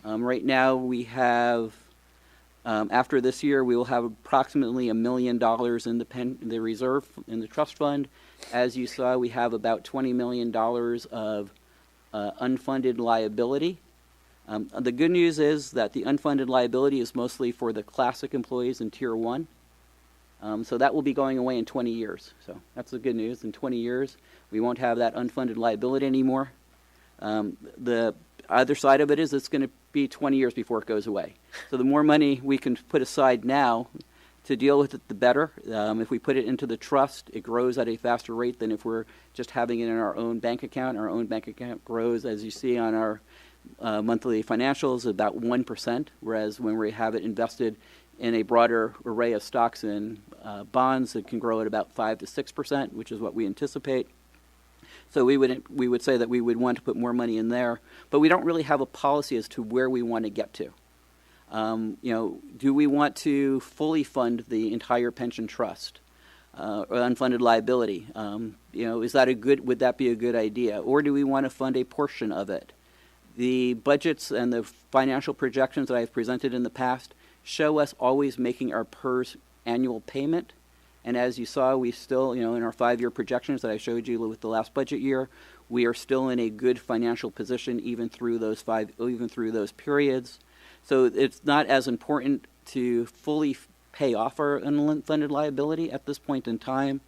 Right now we have, after this year, we will have approximately $1 million in the reserve in the trust fund. As you saw, we have about $20 million of unfunded liability. The good news is that the unfunded liability is mostly for the classic employees in Tier 1. So that will be going away in 20 years. So that's the good news. In 20 years, we won't have that unfunded liability anymore. The other side of it is it's going to be 20 years before it goes away. So the more money we can put aside now to deal with it, the better. If we put it into the trust, it grows at a faster rate than if we're just having it in our own bank account. Our own bank account grows, as you see on our monthly financials, about 1%, whereas when we have it invested in a broader array of stocks and bonds, it can grow at about 5 to 6%, which is what we anticipate. So we would say that we would want to put more money in there, but we don't really have a policy as to where we want to get to. Do we want to fully fund the entire pension trust or unfunded liability? Would that be a good idea, or do we want to fund a portion of it? The budgets and the financial projections that I've presented in the past show us always making our PERS annual payment. And as you saw, we still, in our 5-year projections that I showed you with the last budget year, we are still in a good financial position even through those periods. So it's not as important to fully pay off our unfunded liability at this point in time,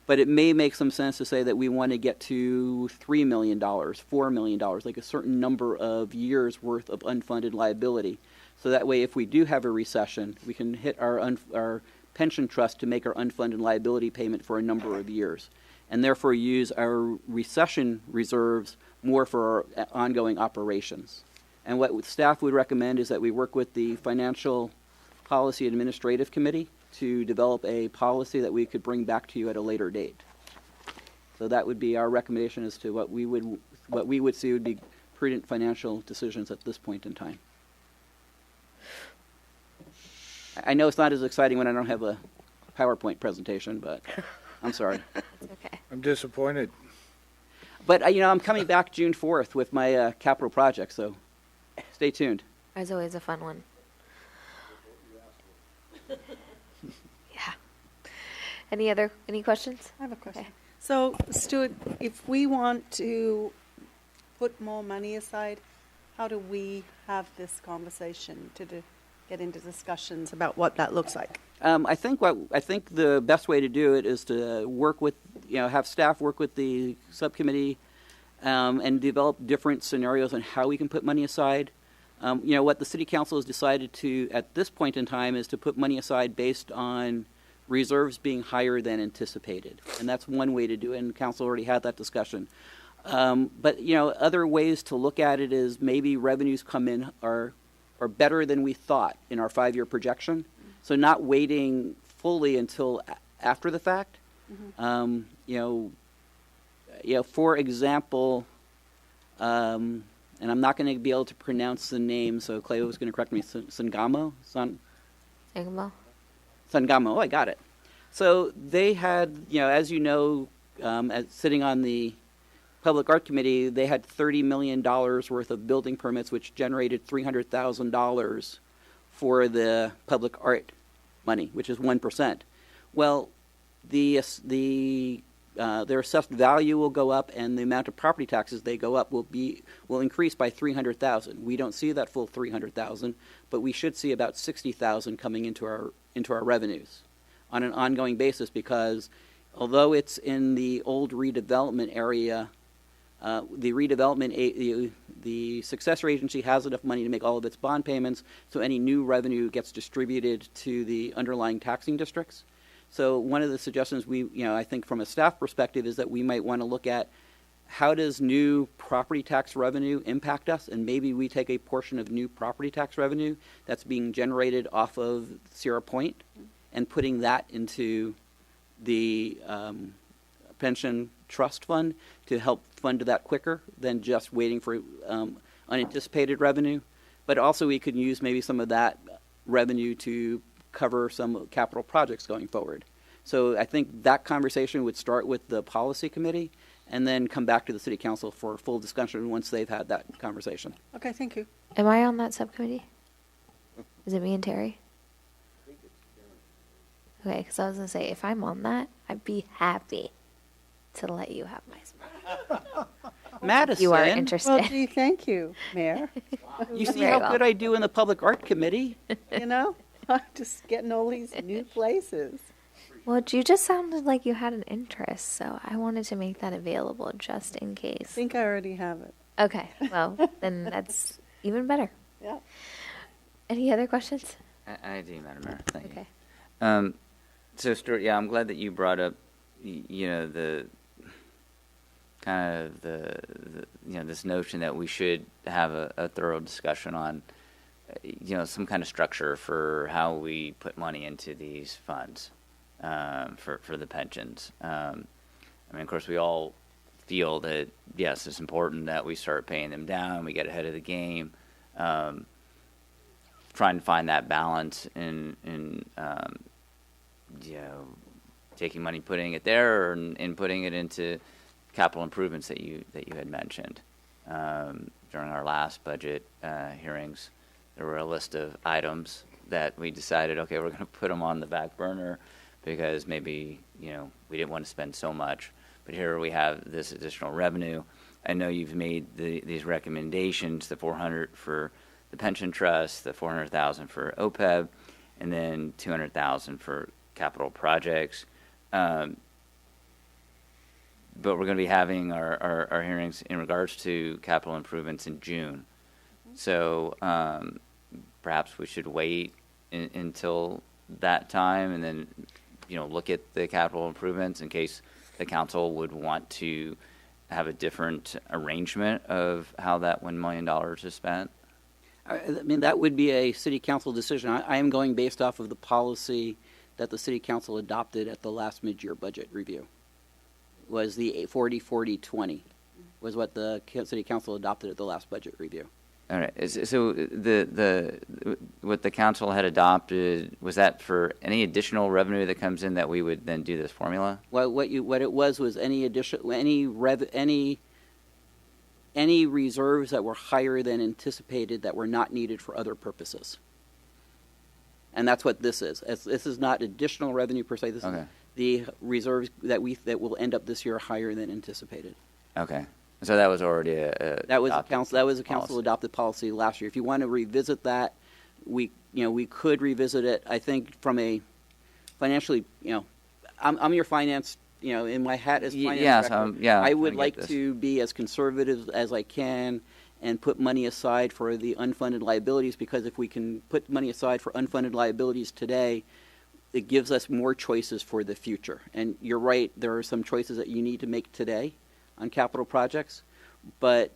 but it may make some sense to say that we want to get to $3 million, $4 million, like a certain number of years worth of unfunded liability. So that way, if we do have a recession, we can hit our pension trust to make our unfunded liability payment for a number of years, and therefore use our recession reserves more for our ongoing operations. And what staff would recommend is that we work with the Financial Policy Administrative Committee to develop a policy that we could bring back to you at a later date. So that would be our recommendation as to what we would see would be prudent financial decisions at this point in time. I know it's not as exciting when I don't have a PowerPoint presentation, but I'm sorry. It's okay. I'm disappointed. But, I'm coming back June 4th with my capital project, so stay tuned. There's always a fun one. Yeah. Any questions? I have a question. Okay. So, Stuart, if we want to put more money aside, how do we have this conversation to get into discussions about what that looks like. I think the best way to do it is to work with, have staff work with the subcommittee and develop different scenarios on how we can put money aside. What the city council has decided to, at this point in time, is to put money aside based on reserves being higher than anticipated. And that's one way to do it, and the council already had that discussion. But other ways to look at it is maybe revenues come in are better than we thought in our 5-year projection. So not waiting fully until after the fact. For example, and I'm not going to be able to pronounce the name, so Cleo was going to correct me. Sangamo? Sangamo? Sangamo. Oh, I got it. So they had, as you know, sitting on the Public Art Committee, they had $30 million worth of building permits, which generated $300,000 for the public art money, which is 1%. Well, their assessed value will go up, and the amount of property taxes they go up will increase by $300,000. We don't see that full $300,000, but we should see about $60,000 coming into our revenues on an ongoing basis, because although it's in the old redevelopment area, the successor agency has enough money to make all of its bond payments, so any new revenue gets distributed to the underlying taxing districts. So one of the suggestions I think from a staff perspective is that we might want to look at how does new property tax revenue impact us, and maybe we take a portion of new property tax revenue that's being generated off of Sierra Point and putting that into the pension trust fund to help fund that quicker than just waiting for unanticipated revenue. But also we could use maybe some of that revenue to cover some capital projects going forward. So I think that conversation would start with the policy committee and then come back to the city council for full discussion once they've had that conversation. Okay, thank you. Am I on that subcommittee? Is it me and Terry? Okay, because I was going to say, if I'm on that, I'd be happy to let you have my spot. Madison. You are interested. Well, gee, thank you, Mayor. You see Very how well. good I do in the public art committee? I'm just getting all these new places. Well, you just sounded like you had an interest, so I wanted to make that available just in I case. think I already have it. Okay, well, then that's even better. Yeah. Any other questions? I do, Madam Mayor. Thank you. Okay. So, Stuart, I'm glad that you brought up, the kind of this notion that we should have a thorough discussion on, some kind of structure for how we put money into these funds for the pensions. Of course, we all feel that, yes, it's important that we start paying them down, we get ahead of the game, trying to find that balance in taking money, putting it there, and putting it into capital improvements that you had mentioned during our last budget hearings. There were a list of items that we decided, okay, we're going to put them on the back burner because maybe we didn't want to spend so much. But here we have this additional revenue. I know you've made these recommendations: the $400 for the pension trust, the $400,000 for OPEB, and then $200,000 for capital projects. But we're going to be having our hearings in regards to capital improvements in June. So perhaps we should wait until that time and then, look at the capital improvements in case the council would want to have a different arrangement of how that $1 million is spent. That would be a city council decision. I am going based off of the policy that the city council adopted at the last mid-year budget review. Was the 40-40-20 was what the city council adopted at the last budget review. All right. So what the council had adopted, was that for any additional revenue that comes in that we would then do this formula? Well, what it was any additional any reserves that were higher than anticipated that were not needed for other purposes. And that's what this is. This is not additional revenue per se. This is the reserves that will end up this year higher than anticipated. Okay. So that was already a council adopted policy last year. If you want to revisit that, we could revisit it. I think from a financially, I'm your finance, in my hat as finance Yeah, director. yeah, I I'm would trying to like get this. to be as conservative as I can and put money aside for the unfunded liabilities, because if we can put money aside for unfunded liabilities today, it gives us more choices for the future. And you're right, there are some choices that you need to make today on capital projects, but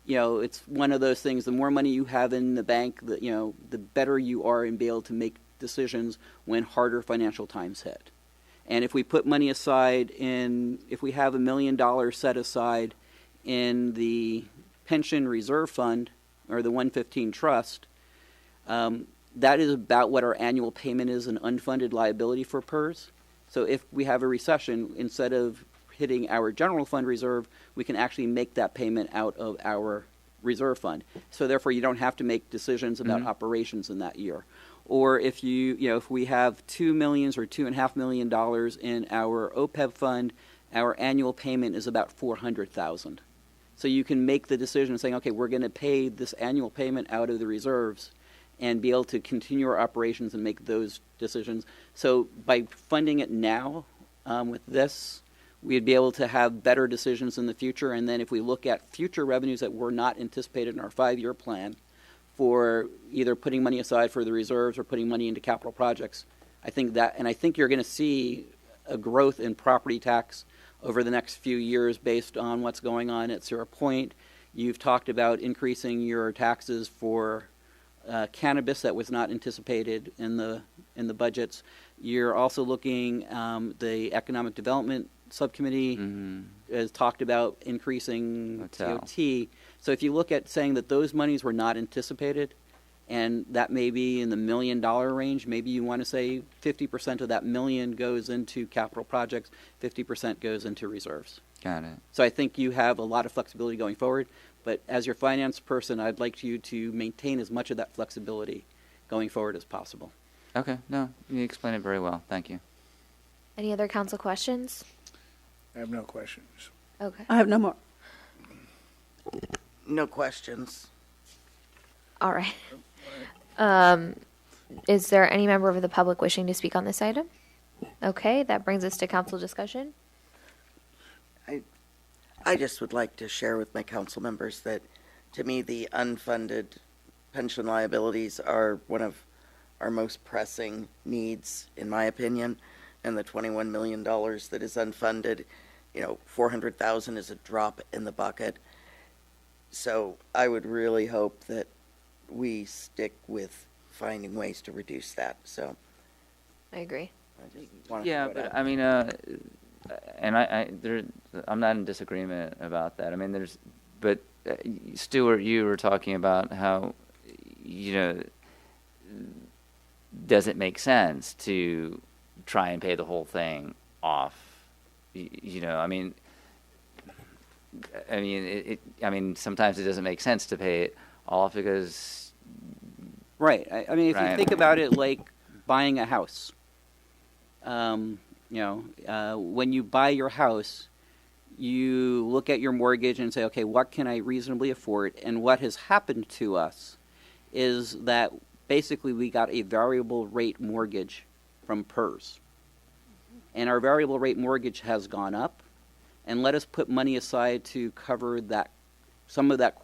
it's one of those things. The more money you have in the bank, the better you are in being able to make decisions when harder financial times hit. And if we put money aside if we have $1 million set aside in the pension reserve fund or the 115 trust, that is about what our annual payment is in unfunded liability for PERS. So if we have a recession, instead of hitting our general fund reserve, we can actually make that payment out of our reserve fund. So therefore, you don't have to make decisions about operations in that year. Or if if we have $2 million or $2.5 million in our OPEB fund, our annual payment is about $400,000. So you can make the decision saying, okay, we're going to pay this annual payment out of the reserves and be able to continue our operations and make those decisions. So by funding it now with this, we'd be able to have better decisions in the future. And then if we look at future revenues that were not anticipated in our 5-year plan for either putting money aside for the reserves or putting money into capital projects, I think you're going to see a growth in property tax over the next few years based on what's going on at Sierra Point. You've talked about increasing your taxes for cannabis that was not anticipated in the budgets. You're also looking, the Economic Development Subcommittee has talked about increasing TOT. So if you look at saying that those monies were not anticipated, and that may be in the $1 million range, maybe you want to say 50% of that million goes into capital projects, 50% goes into reserves. Got it. So I think you have a lot of flexibility going forward, but as your finance person, I'd like you to maintain as much of that flexibility going forward as possible. Okay, no, you explained it very well. Thank you. Any other council questions? I have no questions. Okay. I have no more. No questions. All right. Is there any member of the public wishing to speak on this item? Okay, that brings us to council discussion. I just would like to share with my council members that, to me, the unfunded pension liabilities are one of our most pressing needs, in my opinion, and the $21 million that is unfunded, $400,000 is a drop in the bucket. So I would really hope that we stick with finding ways to reduce that. So I agree. I just wanted to Yeah, throw it but out. I mean, I'm not in disagreement about that. I mean, but Stuart, you were talking about how, does it make sense to try and pay the whole thing off? I mean, sometimes it doesn't make sense to pay it off because. Right. I mean, if you Right. think about it like buying a house, when you buy your house, you look at your mortgage and say, okay, what can I reasonably afford? And what has happened to us is that basically we got a variable rate mortgage from PERS. And our variable rate mortgage has gone up. And let us put money aside to cover some of that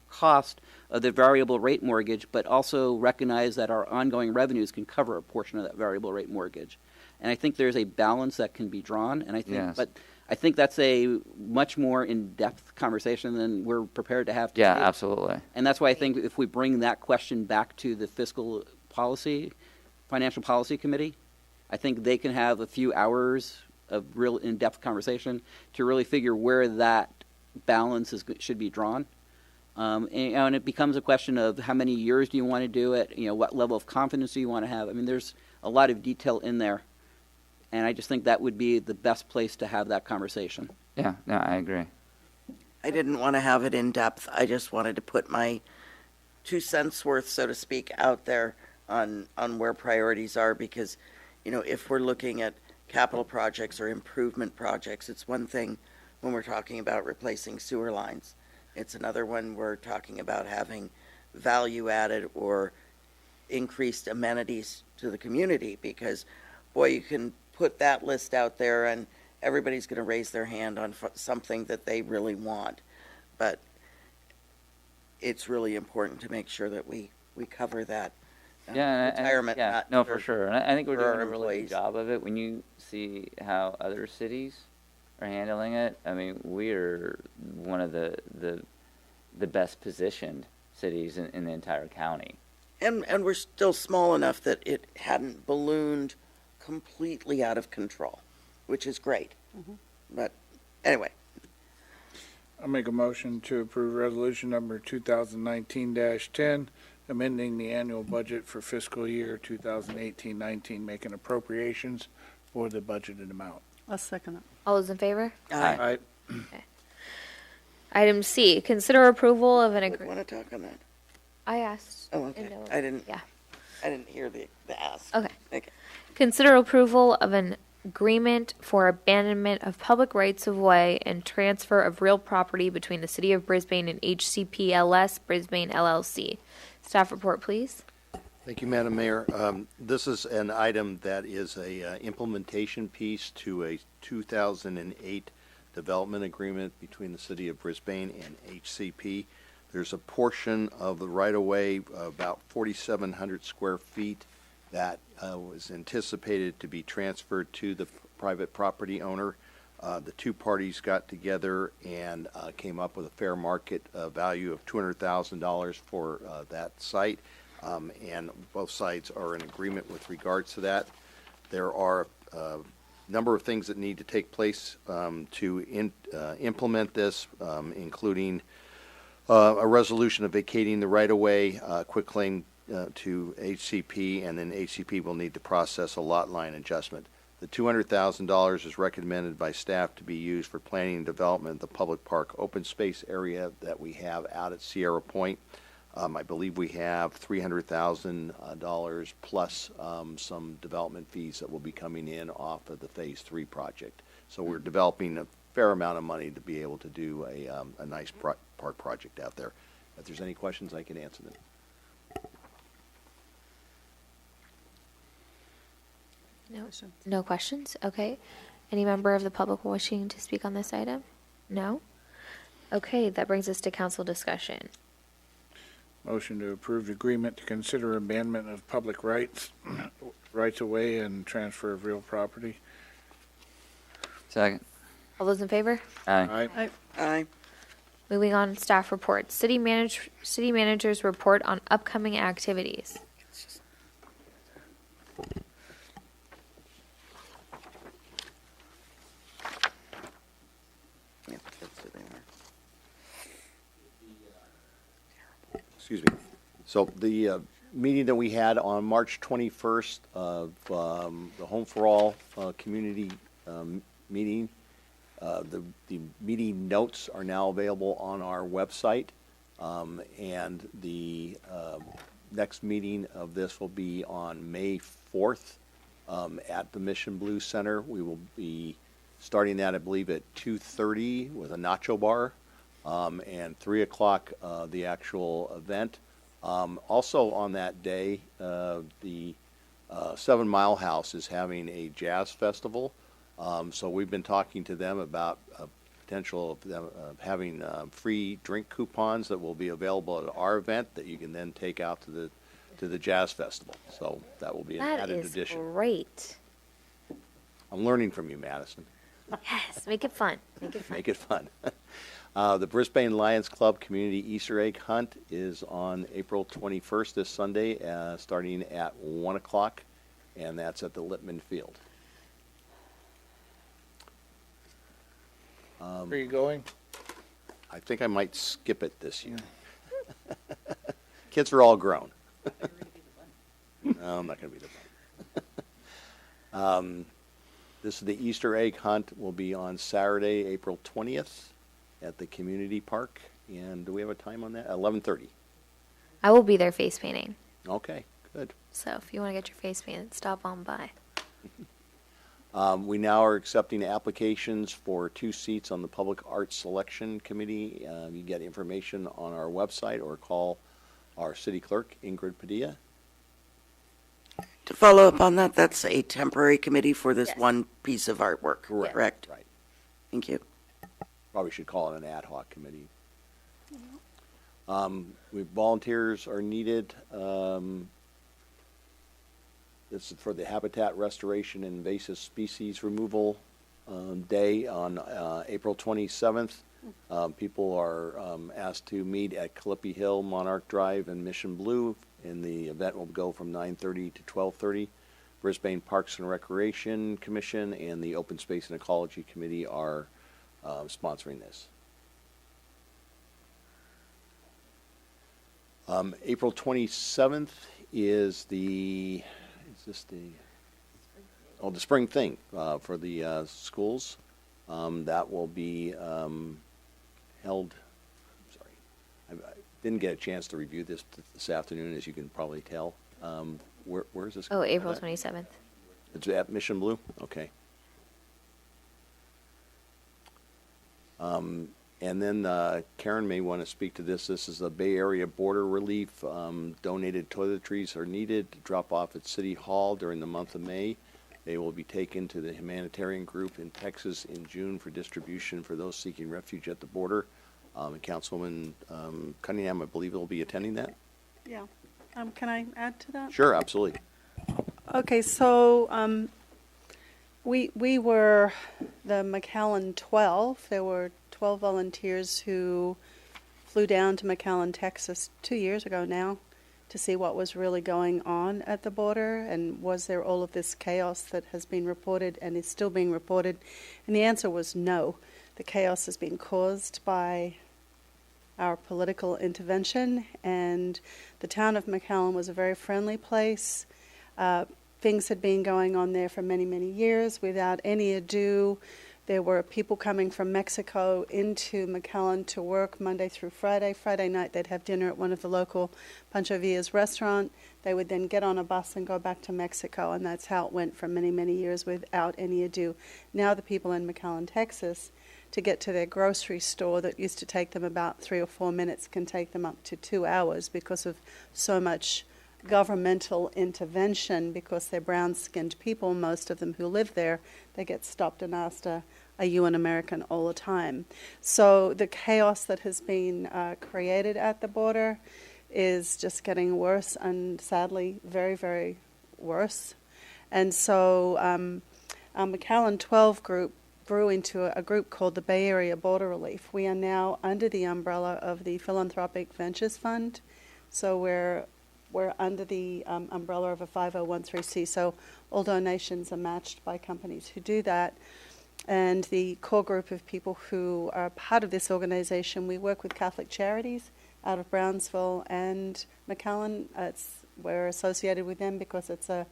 cost of the variable rate mortgage, but also recognize that our ongoing revenues can cover a portion of that variable rate mortgage. And I think there's a balance that can be drawn, and I think that's a much more in-depth conversation than we're prepared to have today. Yeah, absolutely. And that's why I think if we bring that question back to the Financial Policy Committee, I think they can have a few hours of real in-depth conversation to really figure where that balance should be drawn. And it becomes a question of how many years do you want to do it, what level of confidence do you want to have. I mean, there's a lot of detail in there. And I just think that would be the best place to have that conversation. Yeah, no, I agree. I didn't want to have it in depth. I just wanted to put my 2 cents worth, so to speak, out there on where priorities are, because, if we're looking at capital projects or improvement projects, it's one thing when we're talking about replacing sewer lines. It's another one we're talking about having value added or increased amenities to the community, because, boy, you can put that list out there and everybody's going to raise their hand on something that they really want. But it's really important to make sure that we cover that retirement. No, for sure. And I think we're for our doing a really good employees. job of it. When you see how other cities are handling it, I mean, we are one of the best positioned cities in the entire county. And we're still small enough that it hadn't ballooned completely out of control, which is great. But anyway, I'll make a motion to approve resolution number 2019-10, amending the annual budget for fiscal year 2018-19, making appropriations for the budgeted amount. I'll second it. All those in favor? Aye. Item C, consider approval of an I agreement. want to talk on that. I asked. Oh, okay. No. I didn't. Yeah. I didn't hear the ask. Okay. Okay. Consider approval of an agreement for abandonment of public rights of way and transfer of real property between the City of Brisbane and HCPLS Brisbane LLC. Staff report, please. Thank you, Madam Mayor. This is an item that is a implementation piece to a 2008 development agreement between the City of Brisbane and HCP. There's a portion of the right-of-way, about 4,700 square feet, that was anticipated to be transferred to the private property owner. The two parties got together and came up with a fair market value of $200,000 for that site, and both sides are in agreement with regards to that. There are a number of things that need to take place to implement this, including a resolution of vacating the right-of-way, quitclaim to HCP, and then HCP will need to process a lot line adjustment. The $200,000 is recommended by staff to be used for planning and development of the public park open space area that we have out at Sierra Point. I believe we have $300,000 plus some development fees that will be coming in off of the Phase 3 project. So we're developing a fair amount of money to be able to do a nice park project out there. If there's any questions, I can answer them. No questions? Okay. Any member of the public wishing to speak on this item? No? Okay, that brings us to council discussion. Motion to approve the agreement to consider abandonment of public rights of way and transfer of real property. Second. All those in favor? Aye. Aye. Moving on, staff reports. City manager's report on upcoming activities. Yep, that's what they are. Excuse me. So the meeting that we had on March 21st of the Home for All community meeting, the meeting notes are now available on our website, and the next meeting of this will be on May 4th at the Mission Blue Center. We will be starting that, I believe, at 2:30 with a nacho bar, and 3 o'clock the actual event. Also on that day, the 7 Mile House is having a jazz festival. So we've been talking to them about potential of them having free drink coupons that will be available at our event that you can then take out to the jazz festival. So that will be an That added is addition. great. I'm learning from you, Madison. Yes, make it fun. Make it fun. Make it fun. The Brisbane Lions Club Community Easter Egg Hunt is on April 21st, this Sunday, starting at 1 o'clock, and that's at the Lippman Field. Where are you going? I think I might skip it this year. Kids are all grown. No, I'm not going to be the fun. This is the Easter egg hunt. Will be on Saturday, April 20th at the community park. And do we have a time on that? 11:30. I will be there face painting. Okay, good. So if you want to get your face painted, stop on by. We now are accepting applications for 2 seats on the Public Arts Selection Committee. You get information on our website or call our city clerk, Ingrid Padilla. To follow up on that, that's a temporary committee for this Yes. one piece of artwork, correct? Right. Thank you. Probably should call it an ad hoc committee. Volunteers are needed. This is for the Habitat Restoration and Invasive Species Removal Day on April 27th. People are asked to meet at Calippi Hill, Monarch Drive, and Mission Blue, and the event will go from 9:30 to 12:30. Brisbane Parks and Recreation Commission and the Open Space and Ecology Committee are sponsoring this. April 27th is the spring thing for the schools. That will be held. I didn't get a chance to review this afternoon, as you can probably tell. Where is this? Oh, April 27th. It's at Mission Blue? Okay. And then Karen may want to speak to this. This is the Bay Area Border Relief. Donated toiletries are needed to drop off at City Hall during the month of May. They will be taken to the humanitarian group in Texas in June for distribution for those seeking refuge at the border. And Councilwoman Cunningham, I believe, will be attending that. Yeah. Can I add to that? Sure, absolutely. Okay, so we were the McAllen 12. There were 12 volunteers who flew down to McAllen, Texas 2 years ago now to see what was really going on at the border and was there all of this chaos that has been reported and is still being reported. And the answer was no. The chaos has been caused by our political intervention, and the town of McAllen was a very friendly place. Things had been going on there for many, many years without any ado. There were people coming from Mexico into McAllen to work Monday through Friday. Friday night they'd have dinner at one of the local Pancho Villa's restaurant. They would then get on a bus and go back to Mexico, and that's how it went for many, many years without any ado. Now the people in McAllen, Texas, to get to their grocery store that used to take them about 3 or 4 minutes can take them up to 2 hours because of so much governmental intervention, because they're brown-skinned people, most of them who live there. They get stopped and asked, are you an American all the time? So the chaos that has been created at the border is just getting worse and sadly very, very worse. And so our McAllen 12 group grew into a group called the Bay Area Border Relief. We are now under the umbrella of the Philanthropic Ventures Fund. So we're under the umbrella of a 5013C, so all donations are matched by companies who do that. And the core group of people who are part of this organization, we work with Catholic Charities out of Brownsville and McAllen. We're associated with them because it's a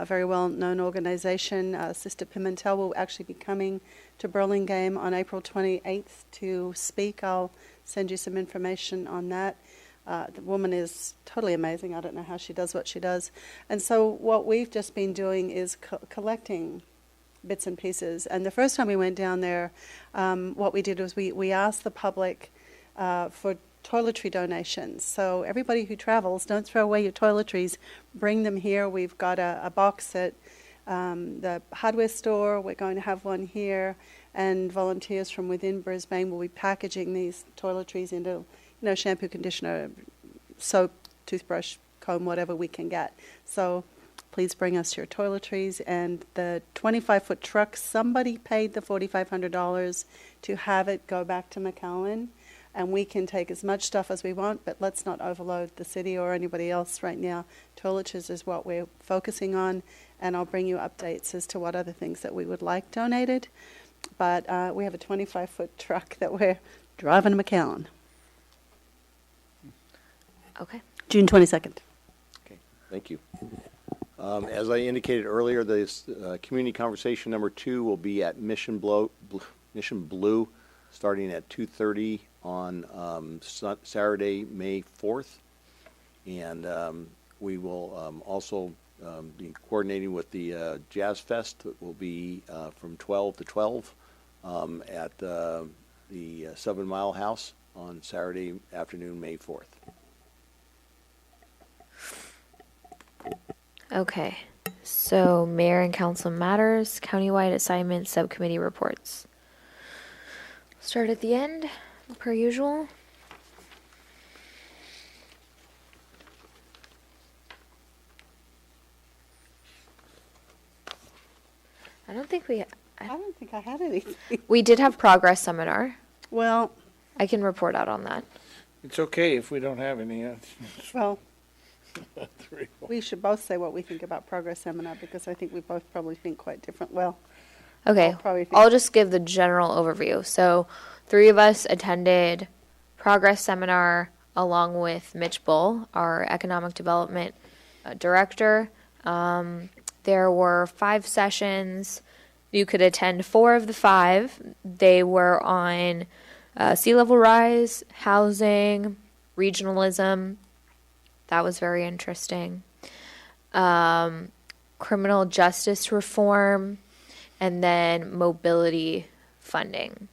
very well-known organization. Sister Pimentel will actually be coming to Burlingame on April 28th to speak. I'll send you some information on that. The woman is totally amazing. I don't know how she does what she does. And so what we've just been doing is collecting bits and pieces. And the first time we went down there, what we did was we asked the public for toiletry donations. So everybody who travels, don't throw away your toiletries. Bring them here. We've got a box at the hardware store. We're going to have one here. And volunteers from within Brisbane will be packaging these toiletries into shampoo, conditioner, soap, toothbrush, comb, whatever we can get. So please bring us your toiletries. And the 25-foot truck, somebody paid the $4,500 to have it go back to McAllen. And we can take as much stuff as we want, but let's not overload the city or anybody else right now. Toiletries is what we're focusing on, and I'll bring you updates as to what other things that we would like donated. But we have a 25-foot truck that we're driving to McAllen. Okay. June 22nd. Okay, thank you. As I indicated earlier, this community conversation number 2 will be at Mission Blue, starting at 2:30 on Saturday, May 4th. And we will also be coordinating with the Jazz Fest that will be from 12 to 12 at the 7 Mile House on Saturday afternoon, May 4th. Okay. So, Mayor and Council matters, countywide assignments, subcommittee reports. Start at the end, per usual. I don't think I don't think I had anything. we did have progress seminar. Well, I can report out on that. It's okay if we don't have any. well, Three. we should both say what we think about Progress Seminar because I think we both probably think quite different. Well, Okay, I'll probably think- I'll just give the general overview. So, 3 of us attended Progress Seminar along with Mitch Bull, our Economic Development Director. There were 5 sessions. You could attend 4 of the 5. They were on sea level rise, housing, regionalism. That was very interesting. Criminal justice reform, and then mobility funding.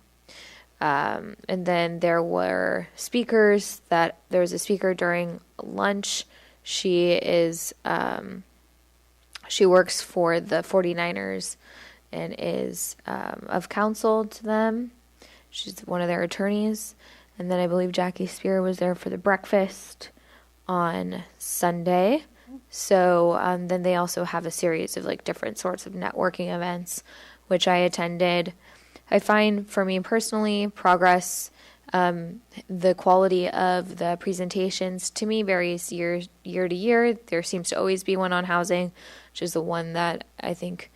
And then there were speakers. There was a speaker during lunch. She works for the 49ers and is of counsel to them. She's one of their attorneys. And then I believe Jackie Spear was there for the breakfast on Sunday. So then they also have a series of like different sorts of networking events, which I attended. I find for me personally, Progress, the quality of the presentations to me varies year to year. There seems to always be one on housing, which is the one that I think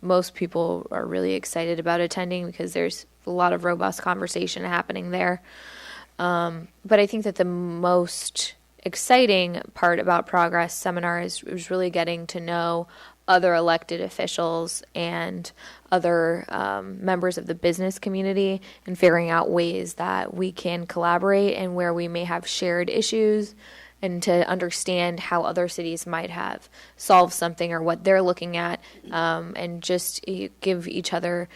most people are really excited about attending because there's a lot of robust conversation happening there. But I think that the most exciting part about Progress Seminar is really getting to know other elected officials and other members of the business community and figuring out ways that we can collaborate and where we may have shared issues and to understand how other cities might have solved something or what they're looking at, and just give each other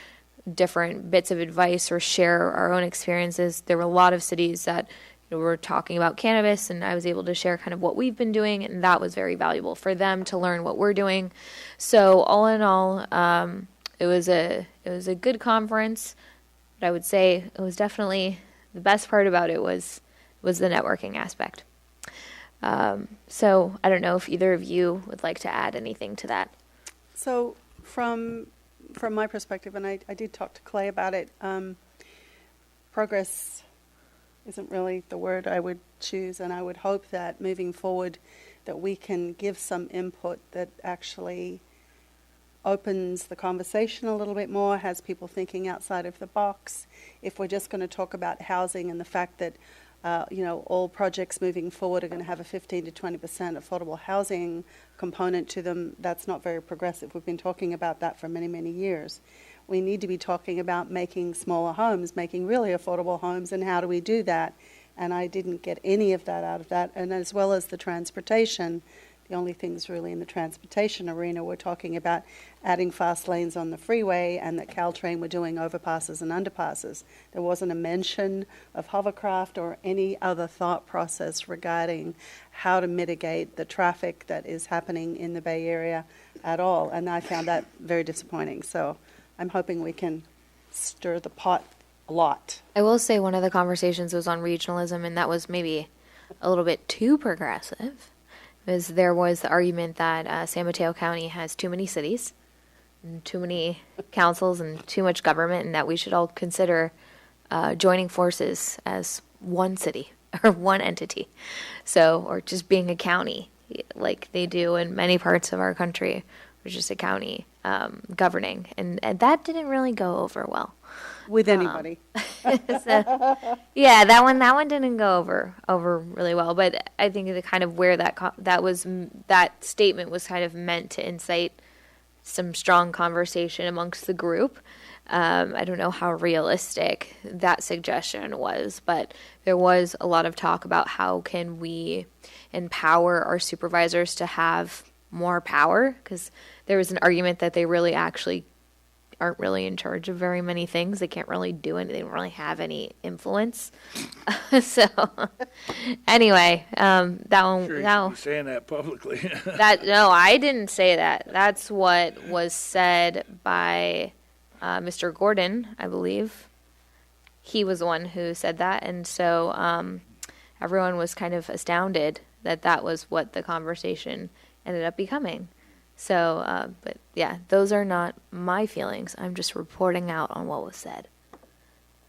different bits of advice or share our own experiences. There were a lot of cities that were talking about cannabis, and I was able to share kind of what we've been doing, and that was very valuable for them to learn what we're doing. So all in all, it was a good conference, but I would say it was definitely the best part about it was the networking aspect. So I don't know if either of you would like to add anything to that. So from my perspective, and I did talk to Clay about it, progress isn't really the word I would choose, and I would hope that moving forward that we can give some input that actually opens the conversation a little bit more, has people thinking outside of the box. If we're just going to talk about housing and the fact that all projects moving forward are going to have a 15 to 20% affordable housing component to them, that's not very progressive. We've been talking about that for many, many years. We need to be talking about making smaller homes, making really affordable homes, and how do we do that? And I didn't get any of that out of that. And as well as the transportation, the only things really in the transportation arena, we're talking about adding fast lanes on the freeway and that Caltrain were doing overpasses and underpasses. There wasn't a mention of hovercraft or any other thought process regarding how to mitigate the traffic that is happening in the Bay Area at all. And I found that very disappointing. So I'm hoping we can stir the pot a lot. I will say one of the conversations was on regionalism, and that was maybe a little bit too progressive. Because there was the argument that San Mateo County has too many cities, and too many councils, and too much government, and that we should all consider joining forces as one city or one entity. So, or just being a county, like they do in many parts of our country, or just a county governing. And that didn't really go over well. With anybody. So, yeah, that one didn't go over really well. But I think the kind of where that statement was kind of meant to incite some strong conversation amongst the group. I don't know how realistic that suggestion was, but there was a lot of talk about how can we empower our supervisors to have more power, because there was an argument that they really actually aren't really in charge of very many things. They can't really do anything. They don't really have any influence. So anyway, that one. Sure, you That should be saying that publicly. no, I didn't say that. That's what was said by Mr. Gordon, I believe. He was the one who said that, and so everyone was kind of astounded that that was what the conversation ended up becoming. So, but yeah, those are not my feelings. I'm just reporting out on what was said.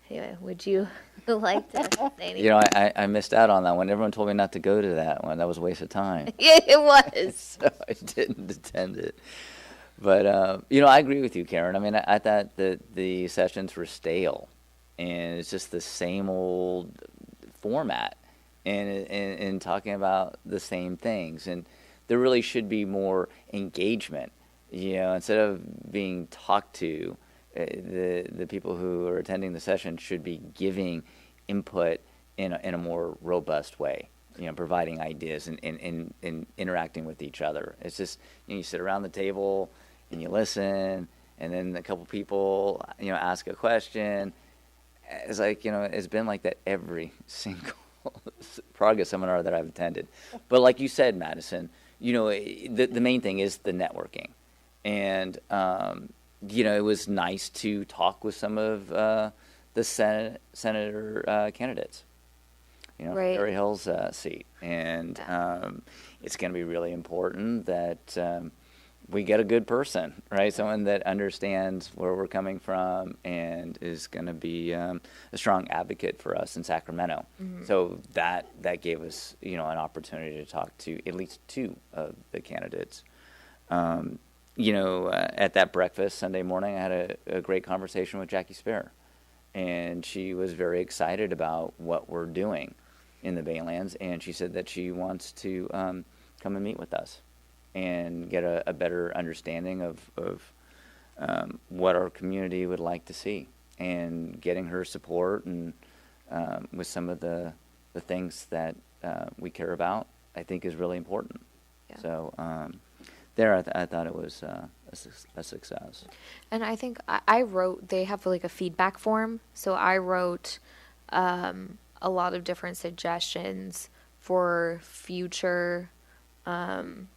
Anyway, would you like to say anything? You know, I missed out on that one. Everyone told me not to go to that one. That was a waste of time. Yeah, it was. So I didn't attend it. But, you know, I agree with you, Karen. I mean, I thought that the sessions were stale, and it's just the same old format and talking about the same things. And there really should be more engagement, you know, instead of being talked to. The people who are attending the session should be giving input in a more robust way, you know, providing ideas and interacting with each other. It's just, you know, you sit around the table and you listen, and then a couple people, you know, ask a question. It's like, you know, it's been like that every single progress seminar that I've attended. But like you said, Madison, you know, the main thing is the networking. And, you know, it was nice to talk with some of the senator candidates, you know, Right. Terry Hill's seat. And it's going to be really important that we get a good person, right? Someone that understands where we're coming from and is going to be a strong advocate for us in Sacramento. Mm-hmm. So that gave us, you know, an opportunity to talk to at least two of the candidates. You know, at that breakfast Sunday morning, I had a great conversation with Jackie Spare, and she was very excited about what we're doing in the Baylands, and she said that she wants to come and meet with us and get a better understanding of what our community would like to see, and getting her support and with some of the things that we care about, I think is really important. Yeah. So there, I thought it was a success. And I think I wrote, they have like a feedback form. So I wrote a lot of different suggestions for future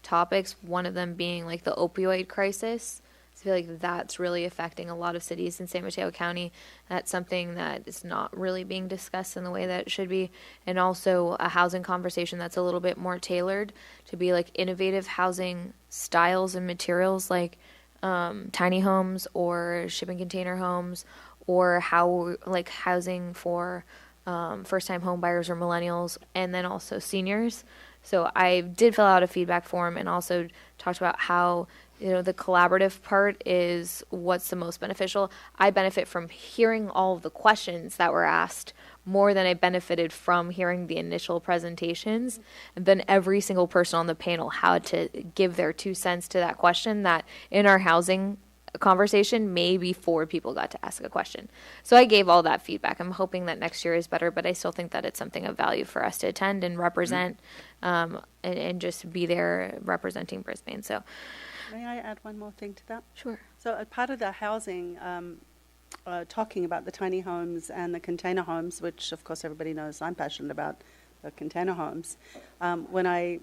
topics, one of them being like the opioid crisis. So I feel like that's really affecting a lot of cities in San Mateo County. That's something that is not really being discussed in the way that it should be. And also a housing conversation that's a little bit more tailored to be like innovative housing styles and materials, like tiny homes or shipping container homes, or how like housing for first-time home buyers or millennials, and then also seniors. So I did fill out a feedback form and also talked about how, you know, the collaborative part is what's the most beneficial. I benefit from hearing all of the questions that were asked more than I benefited from hearing the initial presentations. And then every single person on the panel had to give their 2 cents to that question that in our housing conversation, maybe 4 people got to ask a question. So I gave all that feedback. I'm hoping that next year is better, but I still think that it's something of value for us to attend and represent, and just be there representing Brisbane. So, May I add one more thing to that? sure. So a part of the housing, talking about the tiny homes and the container homes, which of course everybody knows I'm passionate about the container homes. When I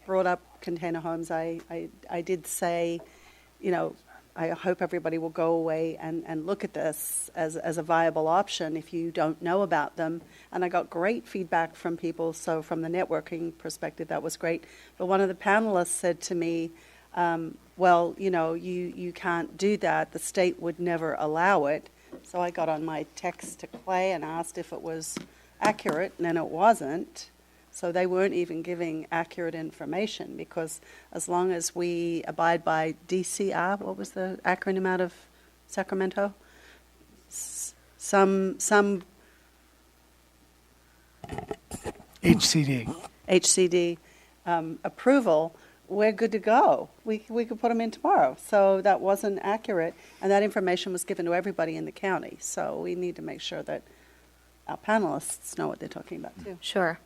brought up container homes, I did say, you know, I hope everybody will go away and look at this as a viable option if you don't know about them. And I got great feedback from people, so from the networking perspective, that was great. But one of the panelists said to me, well, you know, you can't do that. The state would never allow it. So I got on my text to Clay and asked if it was accurate, and it wasn't. So they weren't even giving accurate information, because as long as we abide by DCR, what was the acronym out of Sacramento? Some HCD approval, we're good to go. We could put them in tomorrow. So that wasn't accurate, and that information was given to everybody in the county. So we need to make sure that our panelists know what they're talking about too. Sure.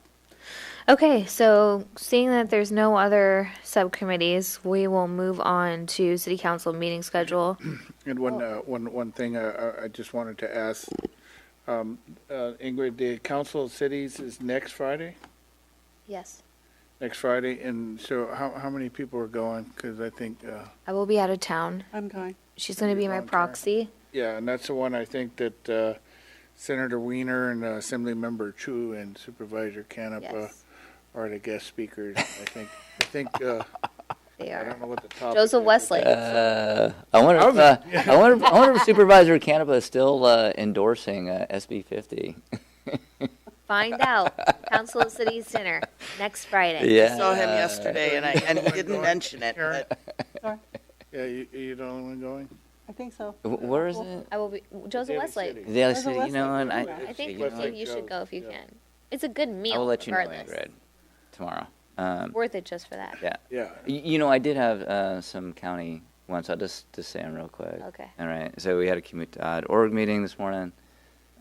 Okay, so seeing that there's no other subcommittees, we will move on to city council meeting schedule. And one thing I just wanted to ask, Ingrid, the Council of Cities is next Friday? Yes. Next Friday, and so how many people are going? Because I think, I will be out of town. I'm going. She's going to be my proxy. yeah, and that's the one I think that Senator Weiner and Assemblymember Chu and Supervisor Canup Yes. are the guest speakers. I think They I are. don't know what the topic Joseph is. Westlake. I wonder if Supervisor Canepa is still endorsing SB 50. Find out. Council of Cities dinner next Friday. I saw him yesterday, and he didn't mention it, but Yeah, you the only one going? I think so. Where is it? I will be Joseph Daly Westlake. City. The There's a City, you know, and Westlake I think you know, Westlake you should Joe's, go if you yeah. can. It's a good meal. I will let you know, regardless. Ingrid, tomorrow. Worth it just for that. Yeah. Yeah. You know, I did have some county ones. I'll just say them real quick. Okay. All right. So we had a commute.org meeting this morning.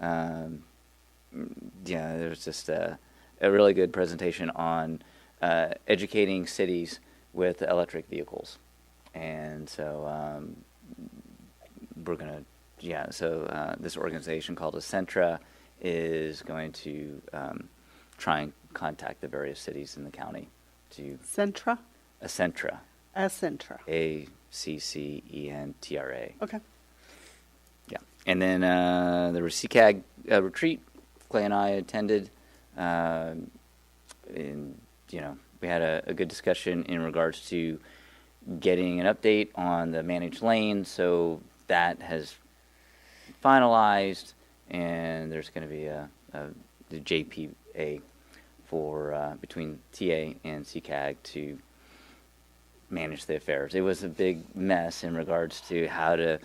Yeah, there was just a really good presentation on educating cities with electric vehicles. And so we're going to, so this organization called Accentra is going to try and contact the various cities in the county to Centra? Accentra, Accentra. ACCENTRA. Okay. Yeah, and then there was CCAG retreat. Clay and I attended, and you know we had a good discussion in regards to getting an update on the managed lane. So that has finalized, and there's going to be the JPA for between TA and CCAG to manage the affairs. It was a big mess in regards to how to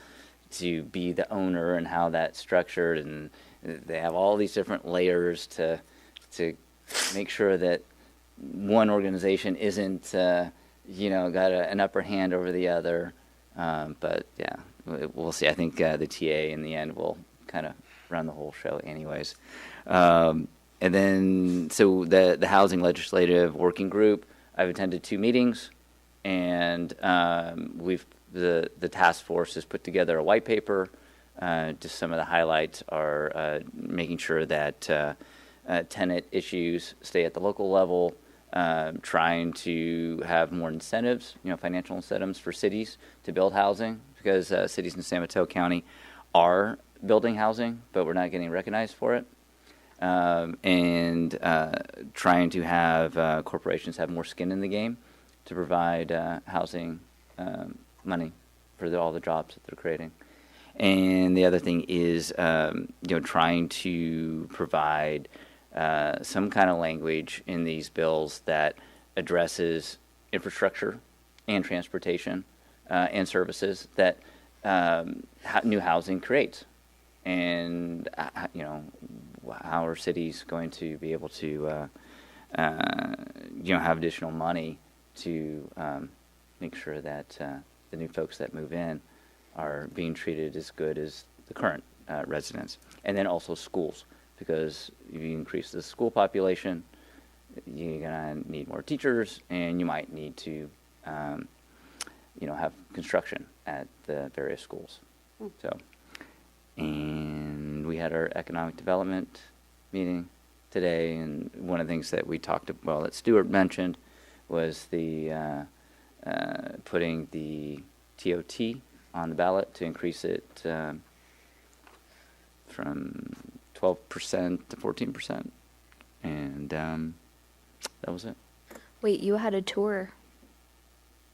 be the owner and how that's structured, and they have all these different layers to make sure that one organization isn't got an upper hand over the other. But yeah, we'll see. I think the TA in the end will kind of run the whole show anyways. And then, so the Housing Legislative Working Group, I've attended 2 meetings, and the task force has put together a white paper. Just some of the highlights are making sure that tenant issues stay at the local level, trying to have more incentives, financial incentives for cities to build housing, because cities in San Mateo County are building housing, but we're not getting recognized for it. And trying to have corporations have more skin in the game to provide housing money for all the jobs that they're creating. And the other thing is, trying to provide some kind of language in these bills that addresses infrastructure and transportation and services that new housing creates. And, how are cities going to be able to, have additional money to make sure that the new folks that move in are being treated as good as the current residents. And then also schools, because if you increase the school population, you're going to need more teachers, and you might need to, have construction at the various schools. So, and we had our economic development meeting today, and one of the things that we talked about, that Stuart mentioned, was the putting the TOT on the ballot to increase it from 12% to 14%, and that was it. Wait, you had a tour.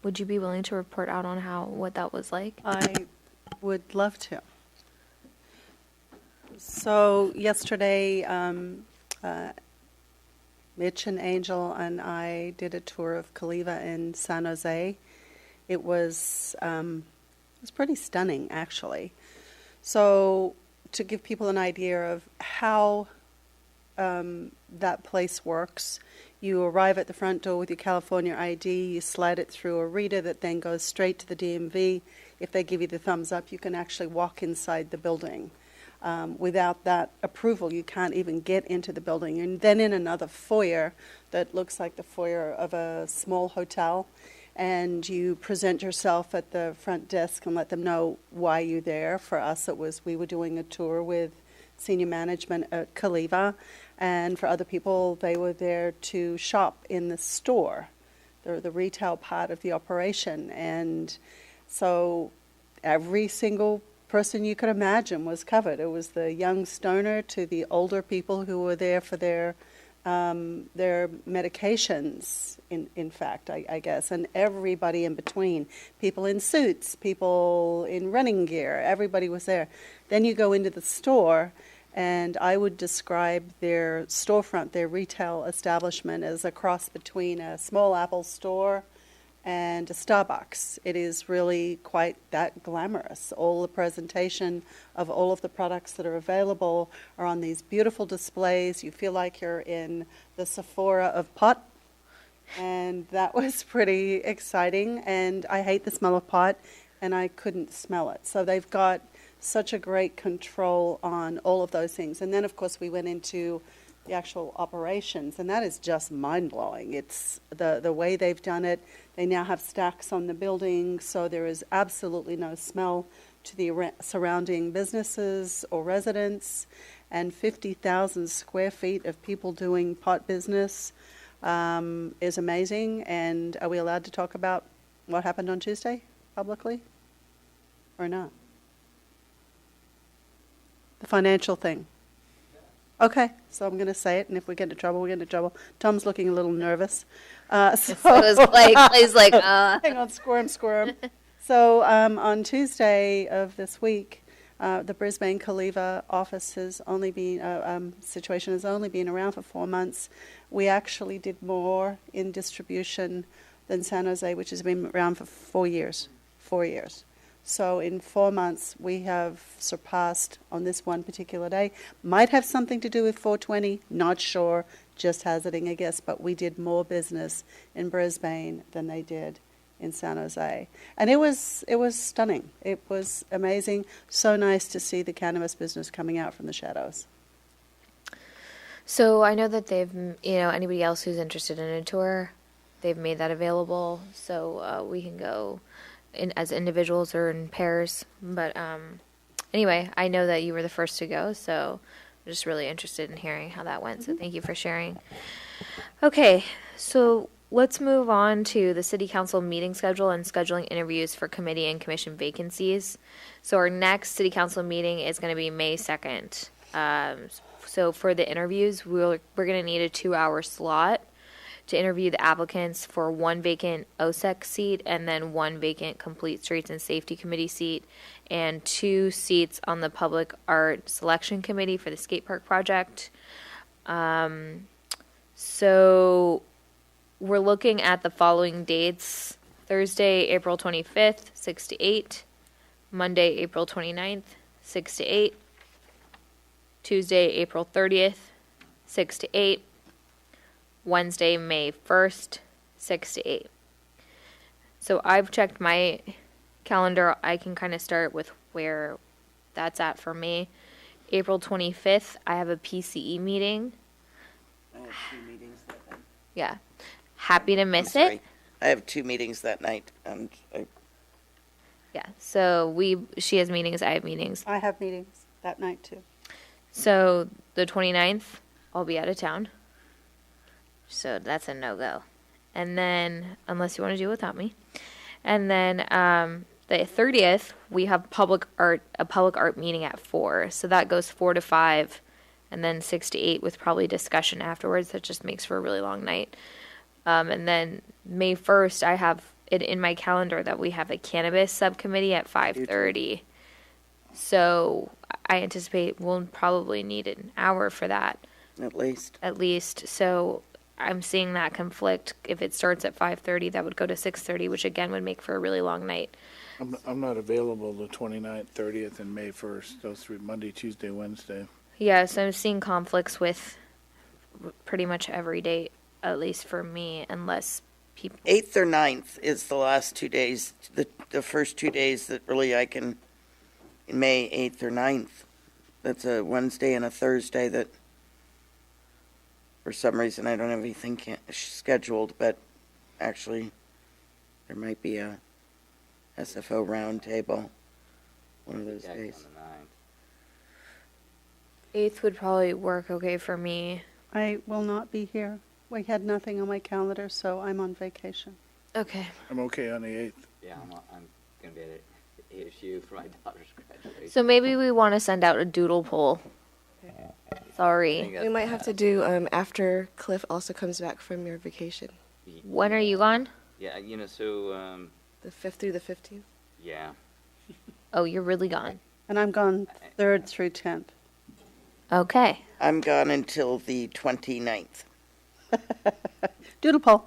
Would you be willing to report out on what that was like? I would love to. So yesterday, Mitch and Angel and I did a tour of Caliva in San Jose. It was pretty stunning, actually. So to give people an idea of how that place works, you arrive at the front door with your California ID, you slide it through a reader that then goes straight to the DMV. If they give you the thumbs up, you can actually walk inside the building. Without that approval, you can't even get into the building. And then in another foyer that looks like the foyer of a small hotel, and you present yourself at the front desk and let them know why you're there. For us, it was we were doing a tour with senior management at Kaliva, and for other people, they were there to shop in the store, the retail part of the operation. And so every single person you could imagine was covered. It was the young stoner to the older people who were there for their medications, in fact, I guess, and everybody in between, people in suits, people in running gear, everybody was there. Then you go into the store, and I would describe their storefront, their retail establishment, as a cross between a small Apple store and a Starbucks. It is really quite that glamorous. All the presentation of all of the products that are available are on these beautiful displays. You feel like you're in the Sephora of pot, and that was pretty exciting. And I hate the smell of pot, and I couldn't smell it. So they've got such a great control on all of those things. And then, of course, we went into the actual operations, and that is just mind-blowing. It's the way they've done it. They now have stacks on the building, so there is absolutely no smell to the surrounding businesses or residents, and 50,000 square feet of people doing pot business is amazing. And are we allowed to talk about what happened on Tuesday publicly or not? The financial thing. Okay, so I'm going to say it, and if we get into trouble, we get into trouble. Tom's looking a little nervous. So Clay's like, hang on, squirm. So on Tuesday of this week, the Brisbane Kaliva office has only been, situation has only been around for 4 months. We actually did more in distribution than San Jose, which has been around for 4 years. 4 years. So in 4 months, we have surpassed on this one particular day. Might have something to do with 420, not sure, just hazarding a guess, but we did more business in Brisbane than they did in San Jose. And it was stunning. It was amazing. So nice to see the cannabis business coming out from the shadows. So I know that they've, anybody else who's interested in a tour, they've made that available, so we can go as individuals or in pairs. But anyway, I know that you were the first to go, so I'm just really interested in hearing how that went. So thank you for sharing. Okay, so let's move on to the City Council meeting schedule and scheduling interviews for committee and commission vacancies. So our next City Council meeting is going to be May 2nd. So for the interviews, we're going to need a 2-hour slot to interview the applicants for 1 vacant OSEC seat and then 1 vacant Complete Streets and Safety Committee seat and 2 seats on the Public Art Selection Committee for the skate park project. So we're looking at the following dates: Thursday, April 25th, 6 to 8, Monday, April 29th, 6 to 8, Tuesday, April 30th, 6 to 8, Wednesday, May 1st, 6 to 8. So I've checked my calendar. I can kind of start with where that's at for me. April 25th, I have a PCE meeting. I have 2 meetings that night. Yeah. Happy to miss it. I have 2 meetings that night. Yeah. So she has meetings, I have meetings. I have meetings that night too. So the 29th, I'll be out of town. So that's a no-go. And then, unless you want to do it without me. And then the 30th, we have a public art meeting at 4. So that goes 4 to 5, and then 6 to 8 with probably discussion afterwards. That just makes for a really long night. And then May 1st, I have it in my calendar that we have a cannabis subcommittee at 5:30. So I anticipate we'll probably need an hour for that. At least. So I'm seeing that conflict. If it starts at 5:30, that would go to 6:30, which again would make for a really long night. I'm not available the 29th, 30th, and May 1st. Those 3, Monday, Tuesday, Wednesday. Yeah, so I'm seeing conflicts with pretty much every date, at least for me, unless people... 8th or 9th is the last 2 days, the first 2 days that really I can, in May, 8th or 9th. That's a Wednesday and a Thursday that, for some reason, I don't have anything scheduled, but actually, there might be a SFO roundtable one of those Yeah, days. on the 9th. 8th would probably work okay for me. I will not be here. We had nothing on my calendar, so I'm on vacation. Okay. I'm okay on the 8th. Yeah, I'm going to be at ASU for my daughter's graduation. So maybe we want to send out a doodle poll. Sorry. We might have to do after Cliff also comes back from your vacation, When are you gone? Yeah, so, the 5th through the 15th. yeah. Oh, you're really gone. And I'm gone 3rd through 10th. Okay. I'm gone until the 29th. Doodle poll.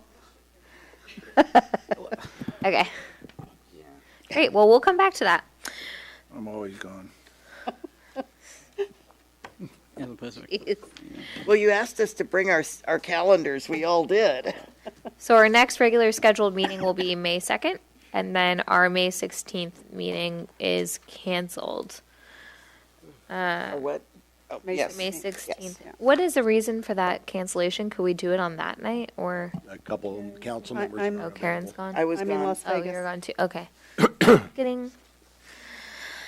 Okay. Yeah. Great. Well, we'll come back to that. I'm always gone. Yeah, the Pacific. Well, you asked us to bring our calendars. We all did. So our next regular scheduled meeting will be May 2nd, and then our May 16th meeting is canceled. Or what? Oh, yes. May 16th. Yes. Yeah. What is the reason for that cancellation? Could we do it on that night, or A couple of council I- members. I'm- are oh, Karen's available. gone? I was I'm in gone. Las Oh, Vegas. you're gone too. Okay. Kidding.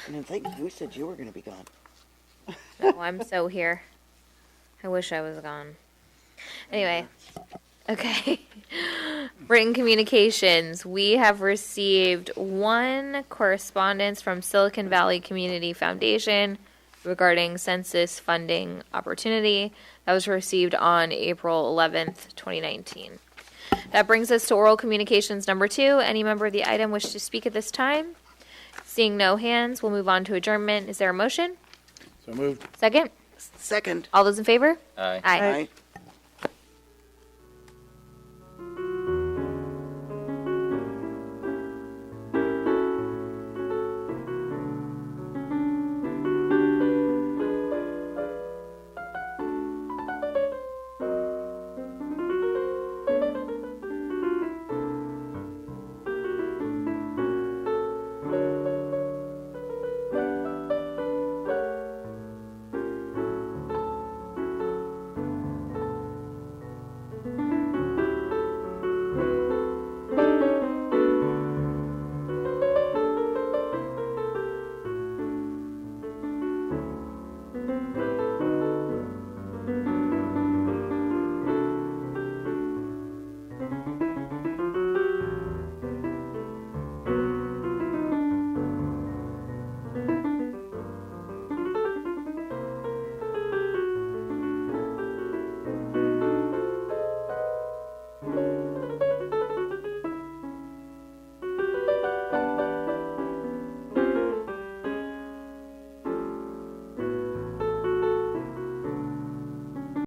And I think you said you were going to be gone. No, I'm so here. I wish I was gone. Anyway, okay. Written communications. We have received one correspondence from Silicon Valley Community Foundation regarding census funding opportunity. That was received on April 11th, 2019. That brings us to oral communications number 2. Any member of the item wish to speak at this time? Seeing no hands, we'll move on to adjournment. Is there a motion? So moved. Second? Second. All those in favor? Aye. Aye. Aye.